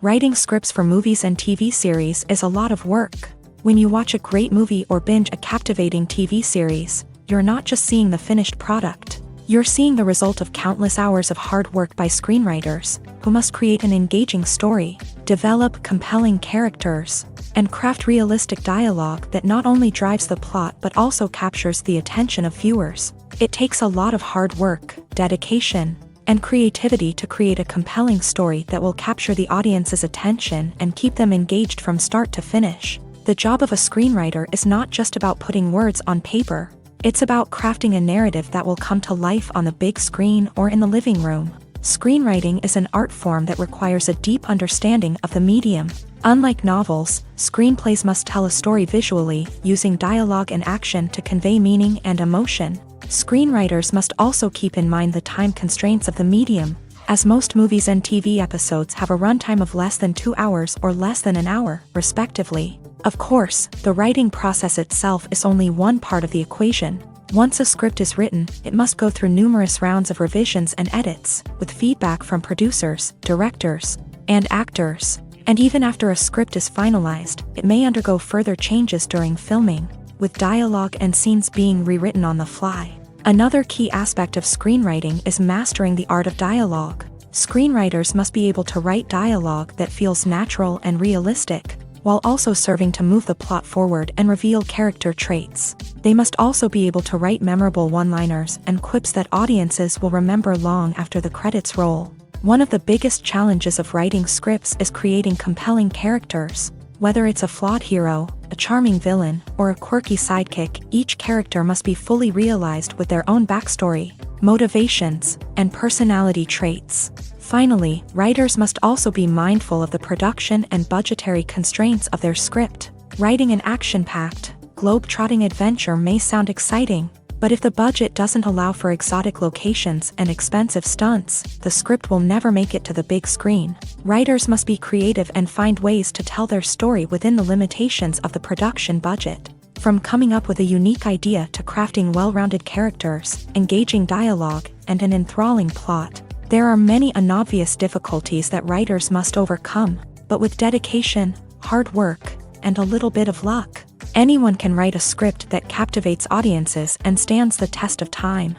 Writing scripts for movies and TV series is a lot of work. When you watch a great movie or binge a captivating TV series, you're not just seeing the finished product. You're seeing the result of countless hours of hard work by screenwriters, who must create an engaging story, develop compelling characters, and craft realistic dialogue that not only drives the plot but also captures the attention of viewers. It takes a lot of hard work, dedication, and creativity to create a compelling story that will capture the audience's attention and keep them engaged from start to finish. The job of a screenwriter is not just about putting words on paper. It's about crafting a narrative that will come to life on the big screen or in the living room. Screenwriting is an art form that requires a deep understanding of the medium. Unlike novels, screenplays must tell a story visually, using dialogue and action to convey meaning and emotion. Screenwriters must also keep in mind the time constraints of the medium, as most movies and TV episodes have a runtime of less than 2 hours or less than an hour, respectively. Of course, the writing process itself is only one part of the equation. Once a script is written, it must go through numerous rounds of revisions and edits, with feedback from producers, directors, and actors. And even after a script is finalized, it may undergo further changes during filming, with dialogue and scenes being rewritten on the fly. Another key aspect of screenwriting is mastering the art of dialogue. Screenwriters must be able to write dialogue that feels natural and realistic, while also serving to move the plot forward and reveal character traits. They must also be able to write memorable one-liners and quips that audiences will remember long after the credits roll. One of the biggest challenges of writing scripts is creating compelling characters. Whether it's a flawed hero, a charming villain, or a quirky sidekick, each character must be fully realized with their own backstory, motivations, and personality traits. Finally, writers must also be mindful of the production and budgetary constraints of their script. Writing an action-packed, globe-trotting adventure may sound exciting, but if the budget doesn't allow for exotic locations and expensive stunts, the script will never make it to the big screen. Writers must be creative and find ways to tell their story within the limitations of the production budget. From coming up with a unique idea to crafting well-rounded characters, engaging dialogue, and an enthralling plot, there are many unobvious difficulties that writers must overcome, but with dedication, hard work, and a little bit of luck, anyone can write a script that captivates audiences and stands the test of time.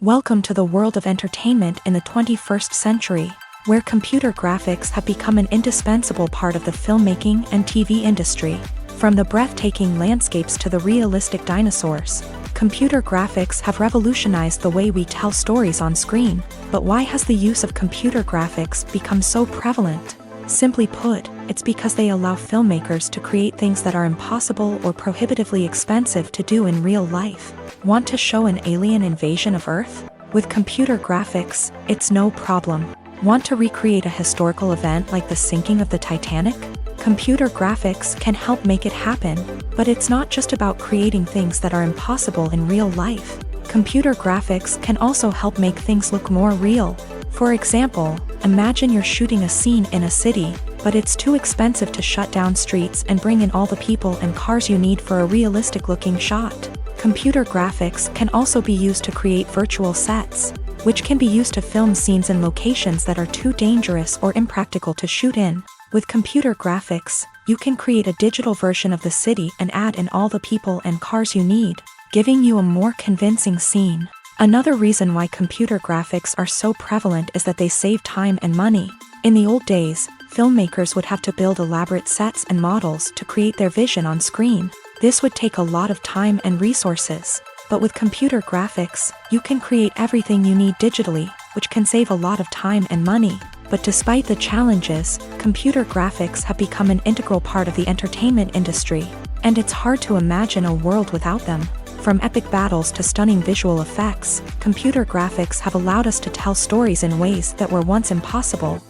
Welcome to the world of entertainment in the 21st century, where computer graphics have become an indispensable part of the filmmaking and TV industry. From the breathtaking landscapes to the realistic dinosaurs, computer graphics have revolutionized the way we tell stories on screen. But why has the use of computer graphics become so prevalent? Simply put, it's because they allow filmmakers to create things that are impossible or prohibitively expensive to do in real life. Want to show an alien invasion of Earth? With computer graphics, it's no problem. Want to recreate a historical event like the sinking of the Titanic? Computer graphics can help make it happen, but it's not just about creating things that are impossible in real life. Computer graphics can also help make things look more real. For example, imagine you're shooting a scene in a city, but it's too expensive to shut down streets and bring in all the people and cars you need for a realistic-looking shot. Computer graphics can also be used to create virtual sets, which can be used to film scenes in locations that are too dangerous or impractical to shoot in. With computer graphics, you can create a digital version of the city and add in all the people and cars you need, giving you a more convincing scene. Another reason why computer graphics are so prevalent is that they save time and money. In the old days, filmmakers would have to build elaborate sets and models to create their vision on screen. This would take a lot of time and resources. But with computer graphics, you can create everything you need digitally, which can save a lot of time and money. But despite the challenges, computer graphics have become an integral part of the entertainment industry, and it's hard to imagine a world without them. From epic battles to stunning visual effects, computer graphics have allowed us to tell stories in ways that were once impossible.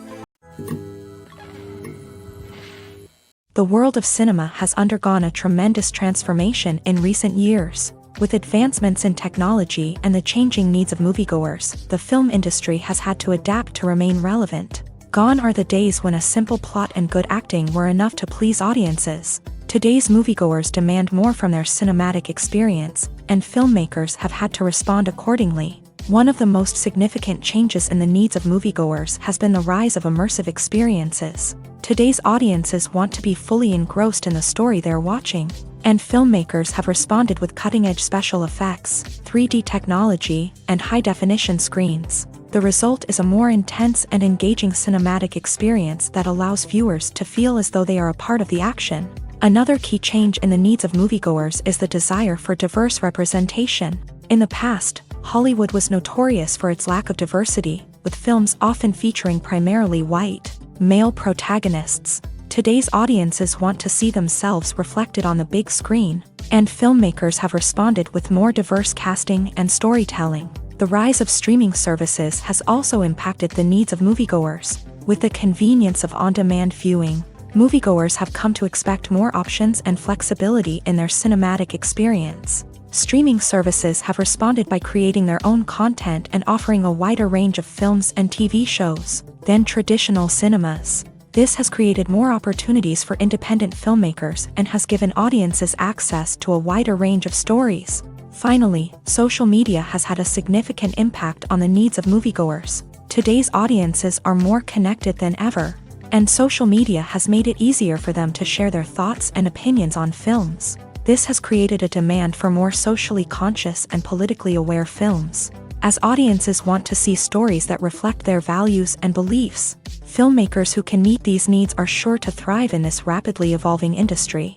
The world of cinema has undergone a tremendous transformation in recent years. With advancements in technology and the changing needs of moviegoers, the film industry has had to adapt to remain relevant. Gone are the days when a simple plot and good acting were enough to please audiences. Today's moviegoers demand more from their cinematic experience, and filmmakers have had to respond accordingly. One of the most significant changes in the needs of moviegoers has been the rise of immersive experiences. Today's audiences want to be fully engrossed in the story they're watching, and filmmakers have responded with cutting-edge special effects, 3D technology, and high-definition screens. The result is a more intense and engaging cinematic experience that allows viewers to feel as though they are a part of the action. Another key change in the needs of moviegoers is the desire for diverse representation. In the past, Hollywood was notorious for its lack of diversity, with films often featuring primarily white, male protagonists. Today's audiences want to see themselves reflected on the big screen, and filmmakers have responded with more diverse casting and storytelling. The rise of streaming services has also impacted the needs of moviegoers. With the convenience of on-demand viewing, moviegoers have come to expect more options and flexibility in their cinematic experience. Streaming services have responded by creating their own content and offering a wider range of films and TV shows than traditional cinemas. This has created more opportunities for independent filmmakers and has given audiences access to a wider range of stories. Finally, social media has had a significant impact on the needs of moviegoers. Today's audiences are more connected than ever, and social media has made it easier for them to share their thoughts and opinions on films. This has created a demand for more socially conscious and politically aware films. As audiences want to see stories that reflect their values and beliefs, filmmakers who can meet these needs are sure to thrive in this rapidly evolving industry.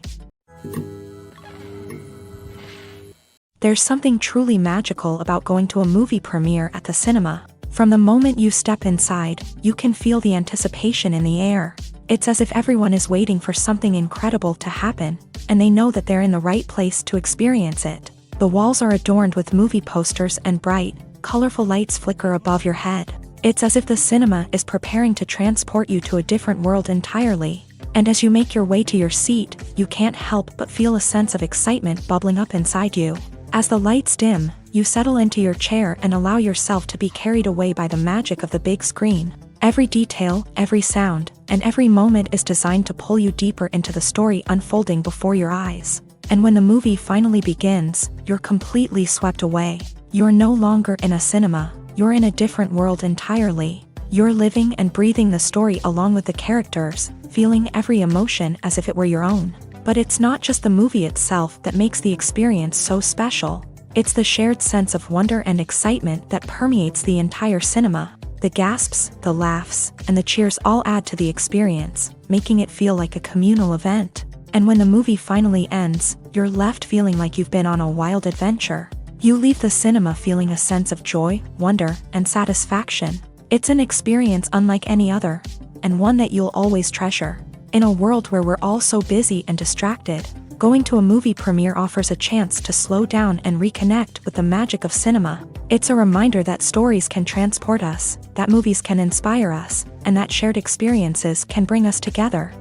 There's something truly magical about going to a movie premiere at the cinema. From the moment you step inside, you can feel the anticipation in the air. It's as if everyone is waiting for something incredible to happen, and they know that they're in the right place to experience it. The walls are adorned with movie posters and bright, colorful lights flicker above your head. It's as if the cinema is preparing to transport you to a different world entirely. And as you make your way to your seat, you can't help but feel a sense of excitement bubbling up inside you. As the lights dim, you settle into your chair and allow yourself to be carried away by the magic of the big screen. Every detail, every sound, and every moment is designed to pull you deeper into the story unfolding before your eyes. And when the movie finally begins, you're completely swept away. You're no longer in a cinema, you're in a different world entirely. You're living and breathing the story along with the characters, feeling every emotion as if it were your own. But it's not just the movie itself that makes the experience so special. It's the shared sense of wonder and excitement that permeates the entire cinema. The gasps, the laughs, and the cheers all add to the experience, making it feel like a communal event. And when the movie finally ends, you're left feeling like you've been on a wild adventure. You leave the cinema feeling a sense of joy, wonder, and satisfaction. It's an experience unlike any other, and one that you'll always treasure. In a world where we're all so busy and distracted, going to a movie premiere offers a chance to slow down and reconnect with the magic of cinema. It's a reminder that stories can transport us, that movies can inspire us, and that shared experiences can bring us together.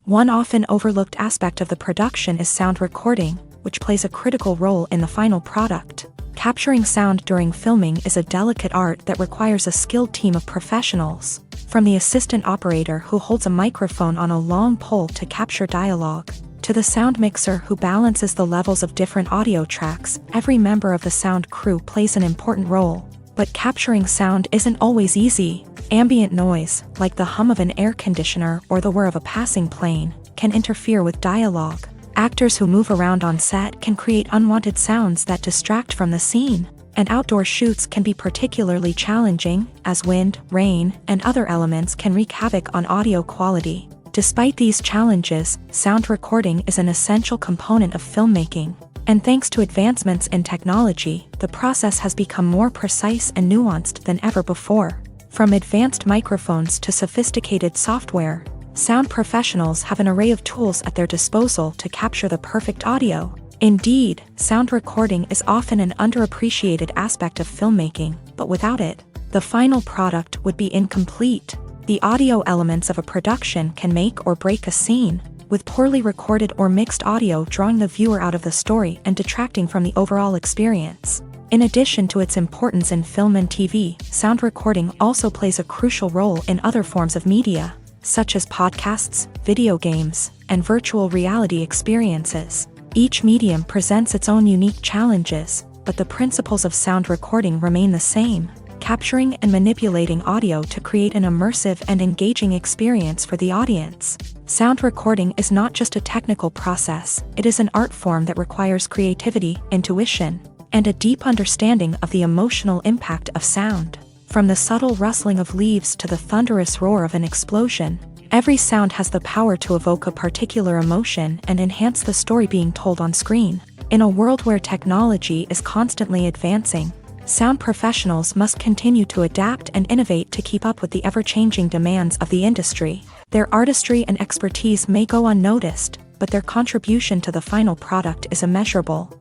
One often overlooked aspect of the production is sound recording, which plays a critical role in the final product. Capturing sound during filming is a delicate art that requires a skilled team of professionals. From the assistant operator who holds a microphone on a long pole to capture dialogue, to the sound mixer who balances the levels of different audio tracks, every member of the sound crew plays an important role. But capturing sound isn't always easy. Ambient noise, like the hum of an air conditioner or the whir of a passing plane, can interfere with dialogue. Actors who move around on set can create unwanted sounds that distract from the scene. And outdoor shoots can be particularly challenging, as wind, rain, and other elements can wreak havoc on audio quality. Despite these challenges, sound recording is an essential component of filmmaking. And thanks to advancements in technology, the process has become more precise and nuanced than ever before. From advanced microphones to sophisticated software, sound professionals have an array of tools at their disposal to capture the perfect audio. Indeed, sound recording is often an underappreciated aspect of filmmaking, but without it, the final product would be incomplete. The audio elements of a production can make or break a scene, with poorly recorded or mixed audio drawing the viewer out of the story and detracting from the overall experience. In addition to its importance in film and TV, sound recording also plays a crucial role in other forms of media, such as podcasts, video games, and virtual reality experiences. Each medium presents its own unique challenges, but the principles of sound recording remain the same, capturing and manipulating audio to create an immersive and engaging experience for the audience. Sound recording is not just a technical process, it is an art form that requires creativity, intuition, and a deep understanding of the emotional impact of sound. From the subtle rustling of leaves to the thunderous roar of an explosion, every sound has the power to evoke a particular emotion and enhance the story being told on screen. In a world where technology is constantly advancing, sound professionals must continue to adapt and innovate to keep up with the ever-changing demands of the industry. Their artistry and expertise may go unnoticed, but their contribution to the final product is immeasurable.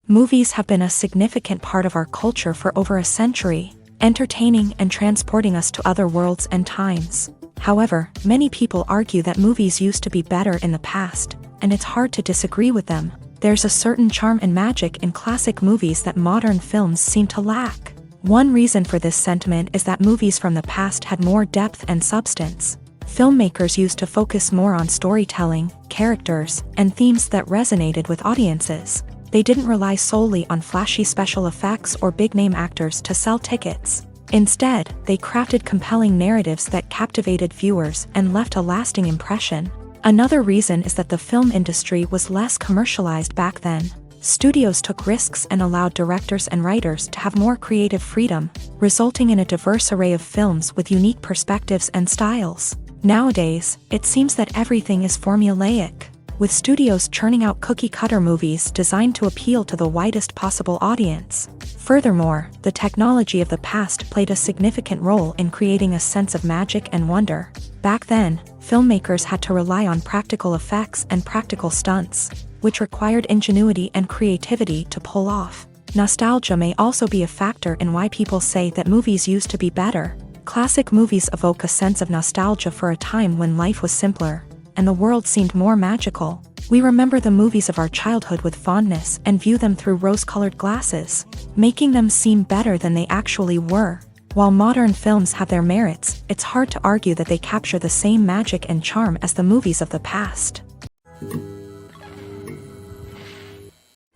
Movies have been a significant part of our culture for over a century, entertaining and transporting us to other worlds and times. However, many people argue that movies used to be better in the past, and it's hard to disagree with them. There's a certain charm and magic in classic movies that modern films seem to lack. One reason for this sentiment is that movies from the past had more depth and substance. Filmmakers used to focus more on storytelling, characters, and themes that resonated with audiences. They didn't rely solely on flashy special effects or big-name actors to sell tickets. Instead, they crafted compelling narratives that captivated viewers and left a lasting impression. Another reason is that the film industry was less commercialized back then. Studios took risks and allowed directors and writers to have more creative freedom, resulting in a diverse array of films with unique perspectives and styles. Nowadays, it seems that everything is formulaic, with studios churning out cookie-cutter movies designed to appeal to the widest possible audience. Furthermore, the technology of the past played a significant role in creating a sense of magic and wonder. Back then, filmmakers had to rely on practical effects and practical stunts, which required ingenuity and creativity to pull off. Nostalgia may also be a factor in why people say that movies used to be better. Classic movies evoke a sense of nostalgia for a time when life was simpler, and the world seemed more magical. We remember the movies of our childhood with fondness and view them through rose-colored glasses, making them seem better than they actually were. While modern films have their merits, it's hard to argue that they capture the same magic and charm as the movies of the past.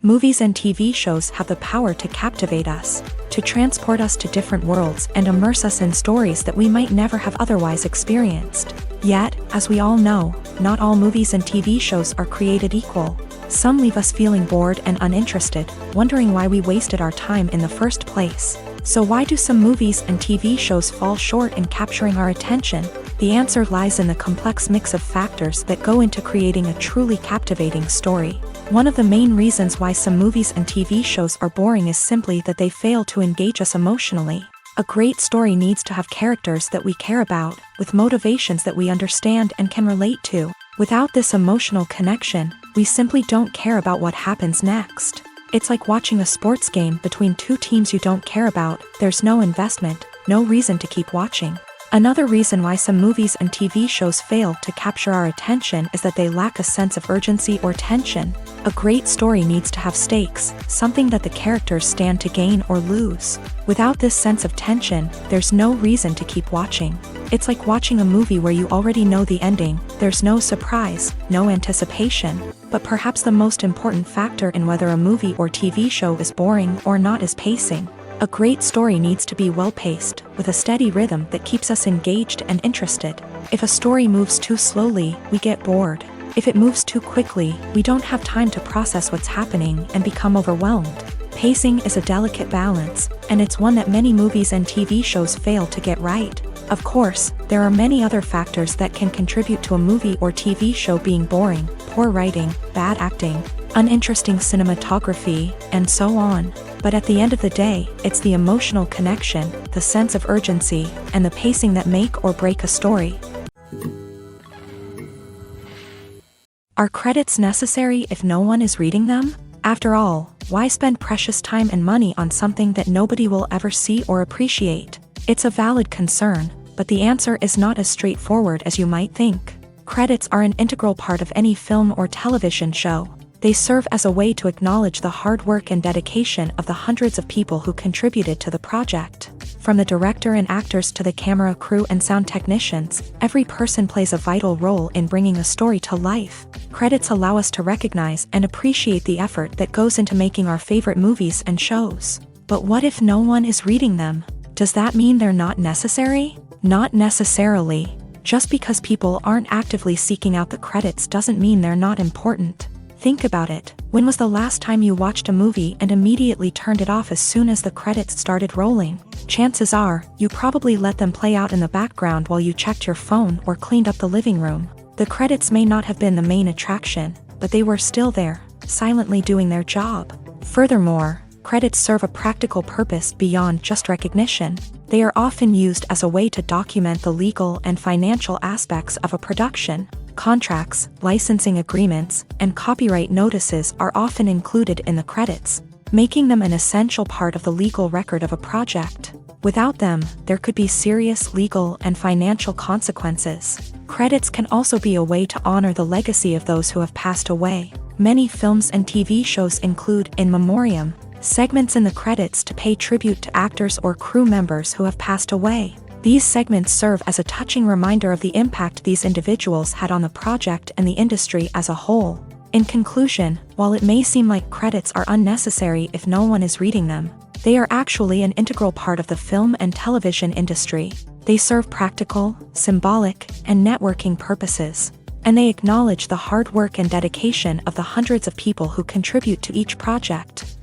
Movies and TV shows have the power to captivate us, to transport us to different worlds and immerse us in stories that we might never have otherwise experienced. Yet, as we all know, not all movies and TV shows are created equal. Some leave us feeling bored and uninterested, wondering why we wasted our time in the first place. So why do some movies and TV shows fall short in capturing our attention? The answer lies in the complex mix of factors that go into creating a truly captivating story. One of the main reasons why some movies and TV shows are boring is simply that they fail to engage us emotionally. A great story needs to have characters that we care about, with motivations that we understand and can relate to. Without this emotional connection, we simply don't care about what happens next. It's like watching a sports game between two teams you don't care about. There's no investment, no reason to keep watching. Another reason why some movies and TV shows fail to capture our attention is that they lack a sense of urgency or tension. A great story needs to have stakes, something that the characters stand to gain or lose. Without this sense of tension, there's no reason to keep watching. It's like watching a movie where you already know the ending. There's no surprise, no anticipation. But perhaps the most important factor in whether a movie or TV show is boring or not is pacing. A great story needs to be well-paced, with a steady rhythm that keeps us engaged and interested. If a story moves too slowly, we get bored. If it moves too quickly, we don't have time to process what's happening and become overwhelmed. Pacing is a delicate balance, and it's one that many movies and TV shows fail to get right. Of course, there are many other factors that can contribute to a movie or TV show being boring: poor writing, bad acting, uninteresting cinematography, and so on. But at the end of the day, it's the emotional connection, the sense of urgency, and the pacing that make or break a story. Are credits necessary if no one is reading them? After all, why spend precious time and money on something that nobody will ever see or appreciate? It's a valid concern, but the answer is not as straightforward as you might think. Credits are an integral part of any film or television show. They serve as a way to acknowledge the hard work and dedication of the hundreds of people who contributed to the project. From the director and actors to the camera crew and sound technicians, every person plays a vital role in bringing a story to life. Credits allow us to recognize and appreciate the effort that goes into making our favorite movies and shows. But what if no one is reading them? Does that mean they're not necessary? Not necessarily. Just because people aren't actively seeking out the credits doesn't mean they're not important. Think about it. When was the last time you watched a movie and immediately turned it off as soon as the credits started rolling? Chances are, you probably let them play out in the background while you checked your phone or cleaned up the living room. The credits may not have been the main attraction, but they were still there, silently doing their job. Furthermore, credits serve a practical purpose beyond just recognition. They are often used as a way to document the legal and financial aspects of a production. Contracts, licensing agreements, and copyright notices are often included in the credits, making them an essential part of the legal record of a project. Without them, there could be serious legal and financial consequences. Credits can also be a way to honor the legacy of those who have passed away. Many films and TV shows include in memoriam, segments in the credits to pay tribute to actors or crew members who have passed away. These segments serve as a touching reminder of the impact these individuals had on the project and the industry as a whole. In conclusion, while it may seem like credits are unnecessary if no one is reading them, they are actually an integral part of the film and television industry. They serve practical, symbolic, and networking purposes, and they acknowledge the hard work and dedication of the hundreds of people who contribute to each project.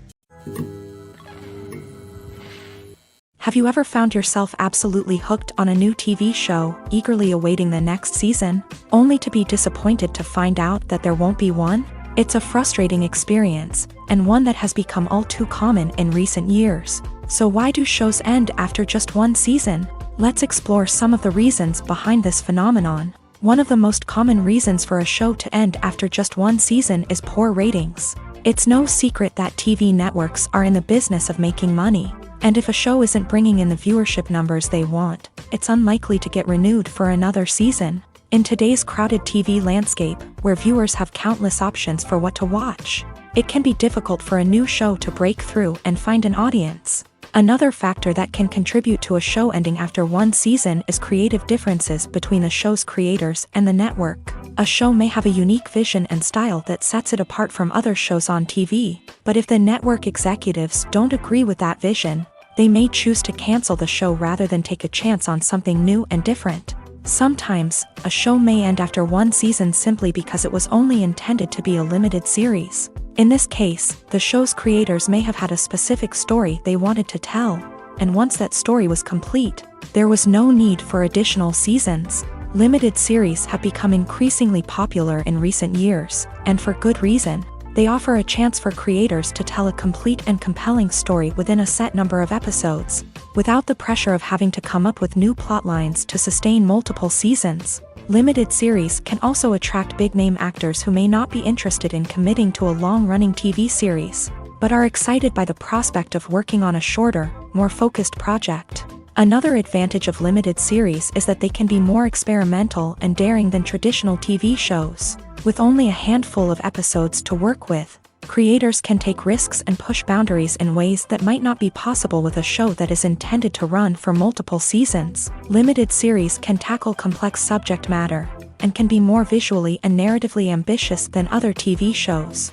Have you ever found yourself absolutely hooked on a new TV show, eagerly awaiting the next season, only to be disappointed to find out that there won't be one? It's a frustrating experience, and one that has become all too common in recent years. So why do shows end after just one season? Let's explore some of the reasons behind this phenomenon. One of the most common reasons for a show to end after just one season is poor ratings. It's no secret that TV networks are in the business of making money, and if a show isn't bringing in the viewership numbers they want, it's unlikely to get renewed for another season. In today's crowded TV landscape, where viewers have countless options for what to watch, it can be difficult for a new show to break through and find an audience. Another factor that can contribute to a show ending after one season is creative differences between the show's creators and the network. A show may have a unique vision and style that sets it apart from other shows on TV, but if the network executives don't agree with that vision, they may choose to cancel the show rather than take a chance on something new and different. Sometimes, a show may end after one season simply because it was only intended to be a limited series. In this case, the show's creators may have had a specific story they wanted to tell, and once that story was complete, there was no need for additional seasons. Limited series have become increasingly popular in recent years, and for good reason. They offer a chance for creators to tell a complete and compelling story within a set number of episodes, without the pressure of having to come up with new plotlines to sustain multiple seasons. Limited series can also attract big-name actors who may not be interested in committing to a long-running TV series, but are excited by the prospect of working on a shorter, more focused project. Another advantage of limited series is that they can be more experimental and daring than traditional TV shows. With only a handful of episodes to work with, creators can take risks and push boundaries in ways that might not be possible with a show that is intended to run for multiple seasons. Limited series can tackle complex subject matter, and can be more visually and narratively ambitious than other TV shows.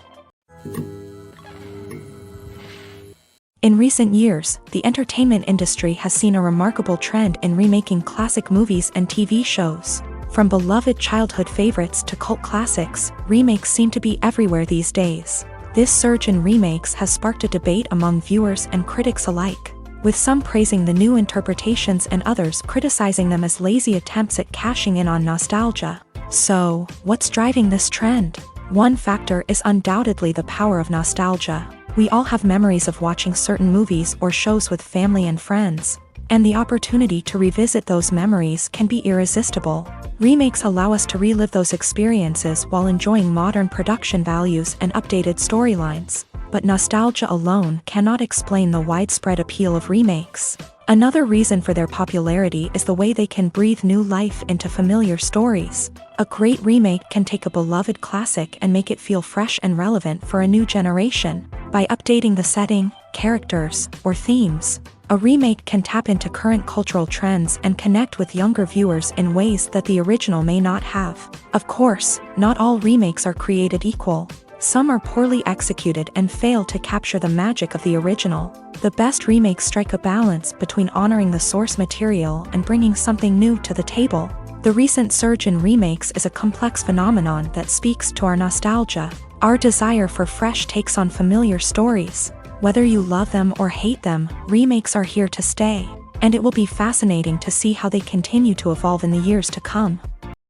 In recent years, the entertainment industry has seen a remarkable trend in remaking classic movies and TV shows. From beloved childhood favorites to cult classics, remakes seem to be everywhere these days. This surge in remakes has sparked a debate among viewers and critics alike, with some praising the new interpretations and others criticizing them as lazy attempts at cashing in on nostalgia. So, what's driving this trend? One factor is undoubtedly the power of nostalgia. We all have memories of watching certain movies or shows with family and friends, and the opportunity to revisit those memories can be irresistible. Remakes allow us to relive those experiences while enjoying modern production values and updated storylines, but nostalgia alone cannot explain the widespread appeal of remakes. Another reason for their popularity is the way they can breathe new life into familiar stories. A great remake can take a beloved classic and make it feel fresh and relevant for a new generation. By updating the setting, characters, or themes, a remake can tap into current cultural trends and connect with younger viewers in ways that the original may not have. Of course, not all remakes are created equal. Some are poorly executed and fail to capture the magic of the original. The best remakes strike a balance between honoring the source material and bringing something new to the table. The recent surge in remakes is a complex phenomenon that speaks to our nostalgia, our desire for fresh takes on familiar stories. Whether you love them or hate them, remakes are here to stay, and it will be fascinating to see how they continue to evolve in the years to come.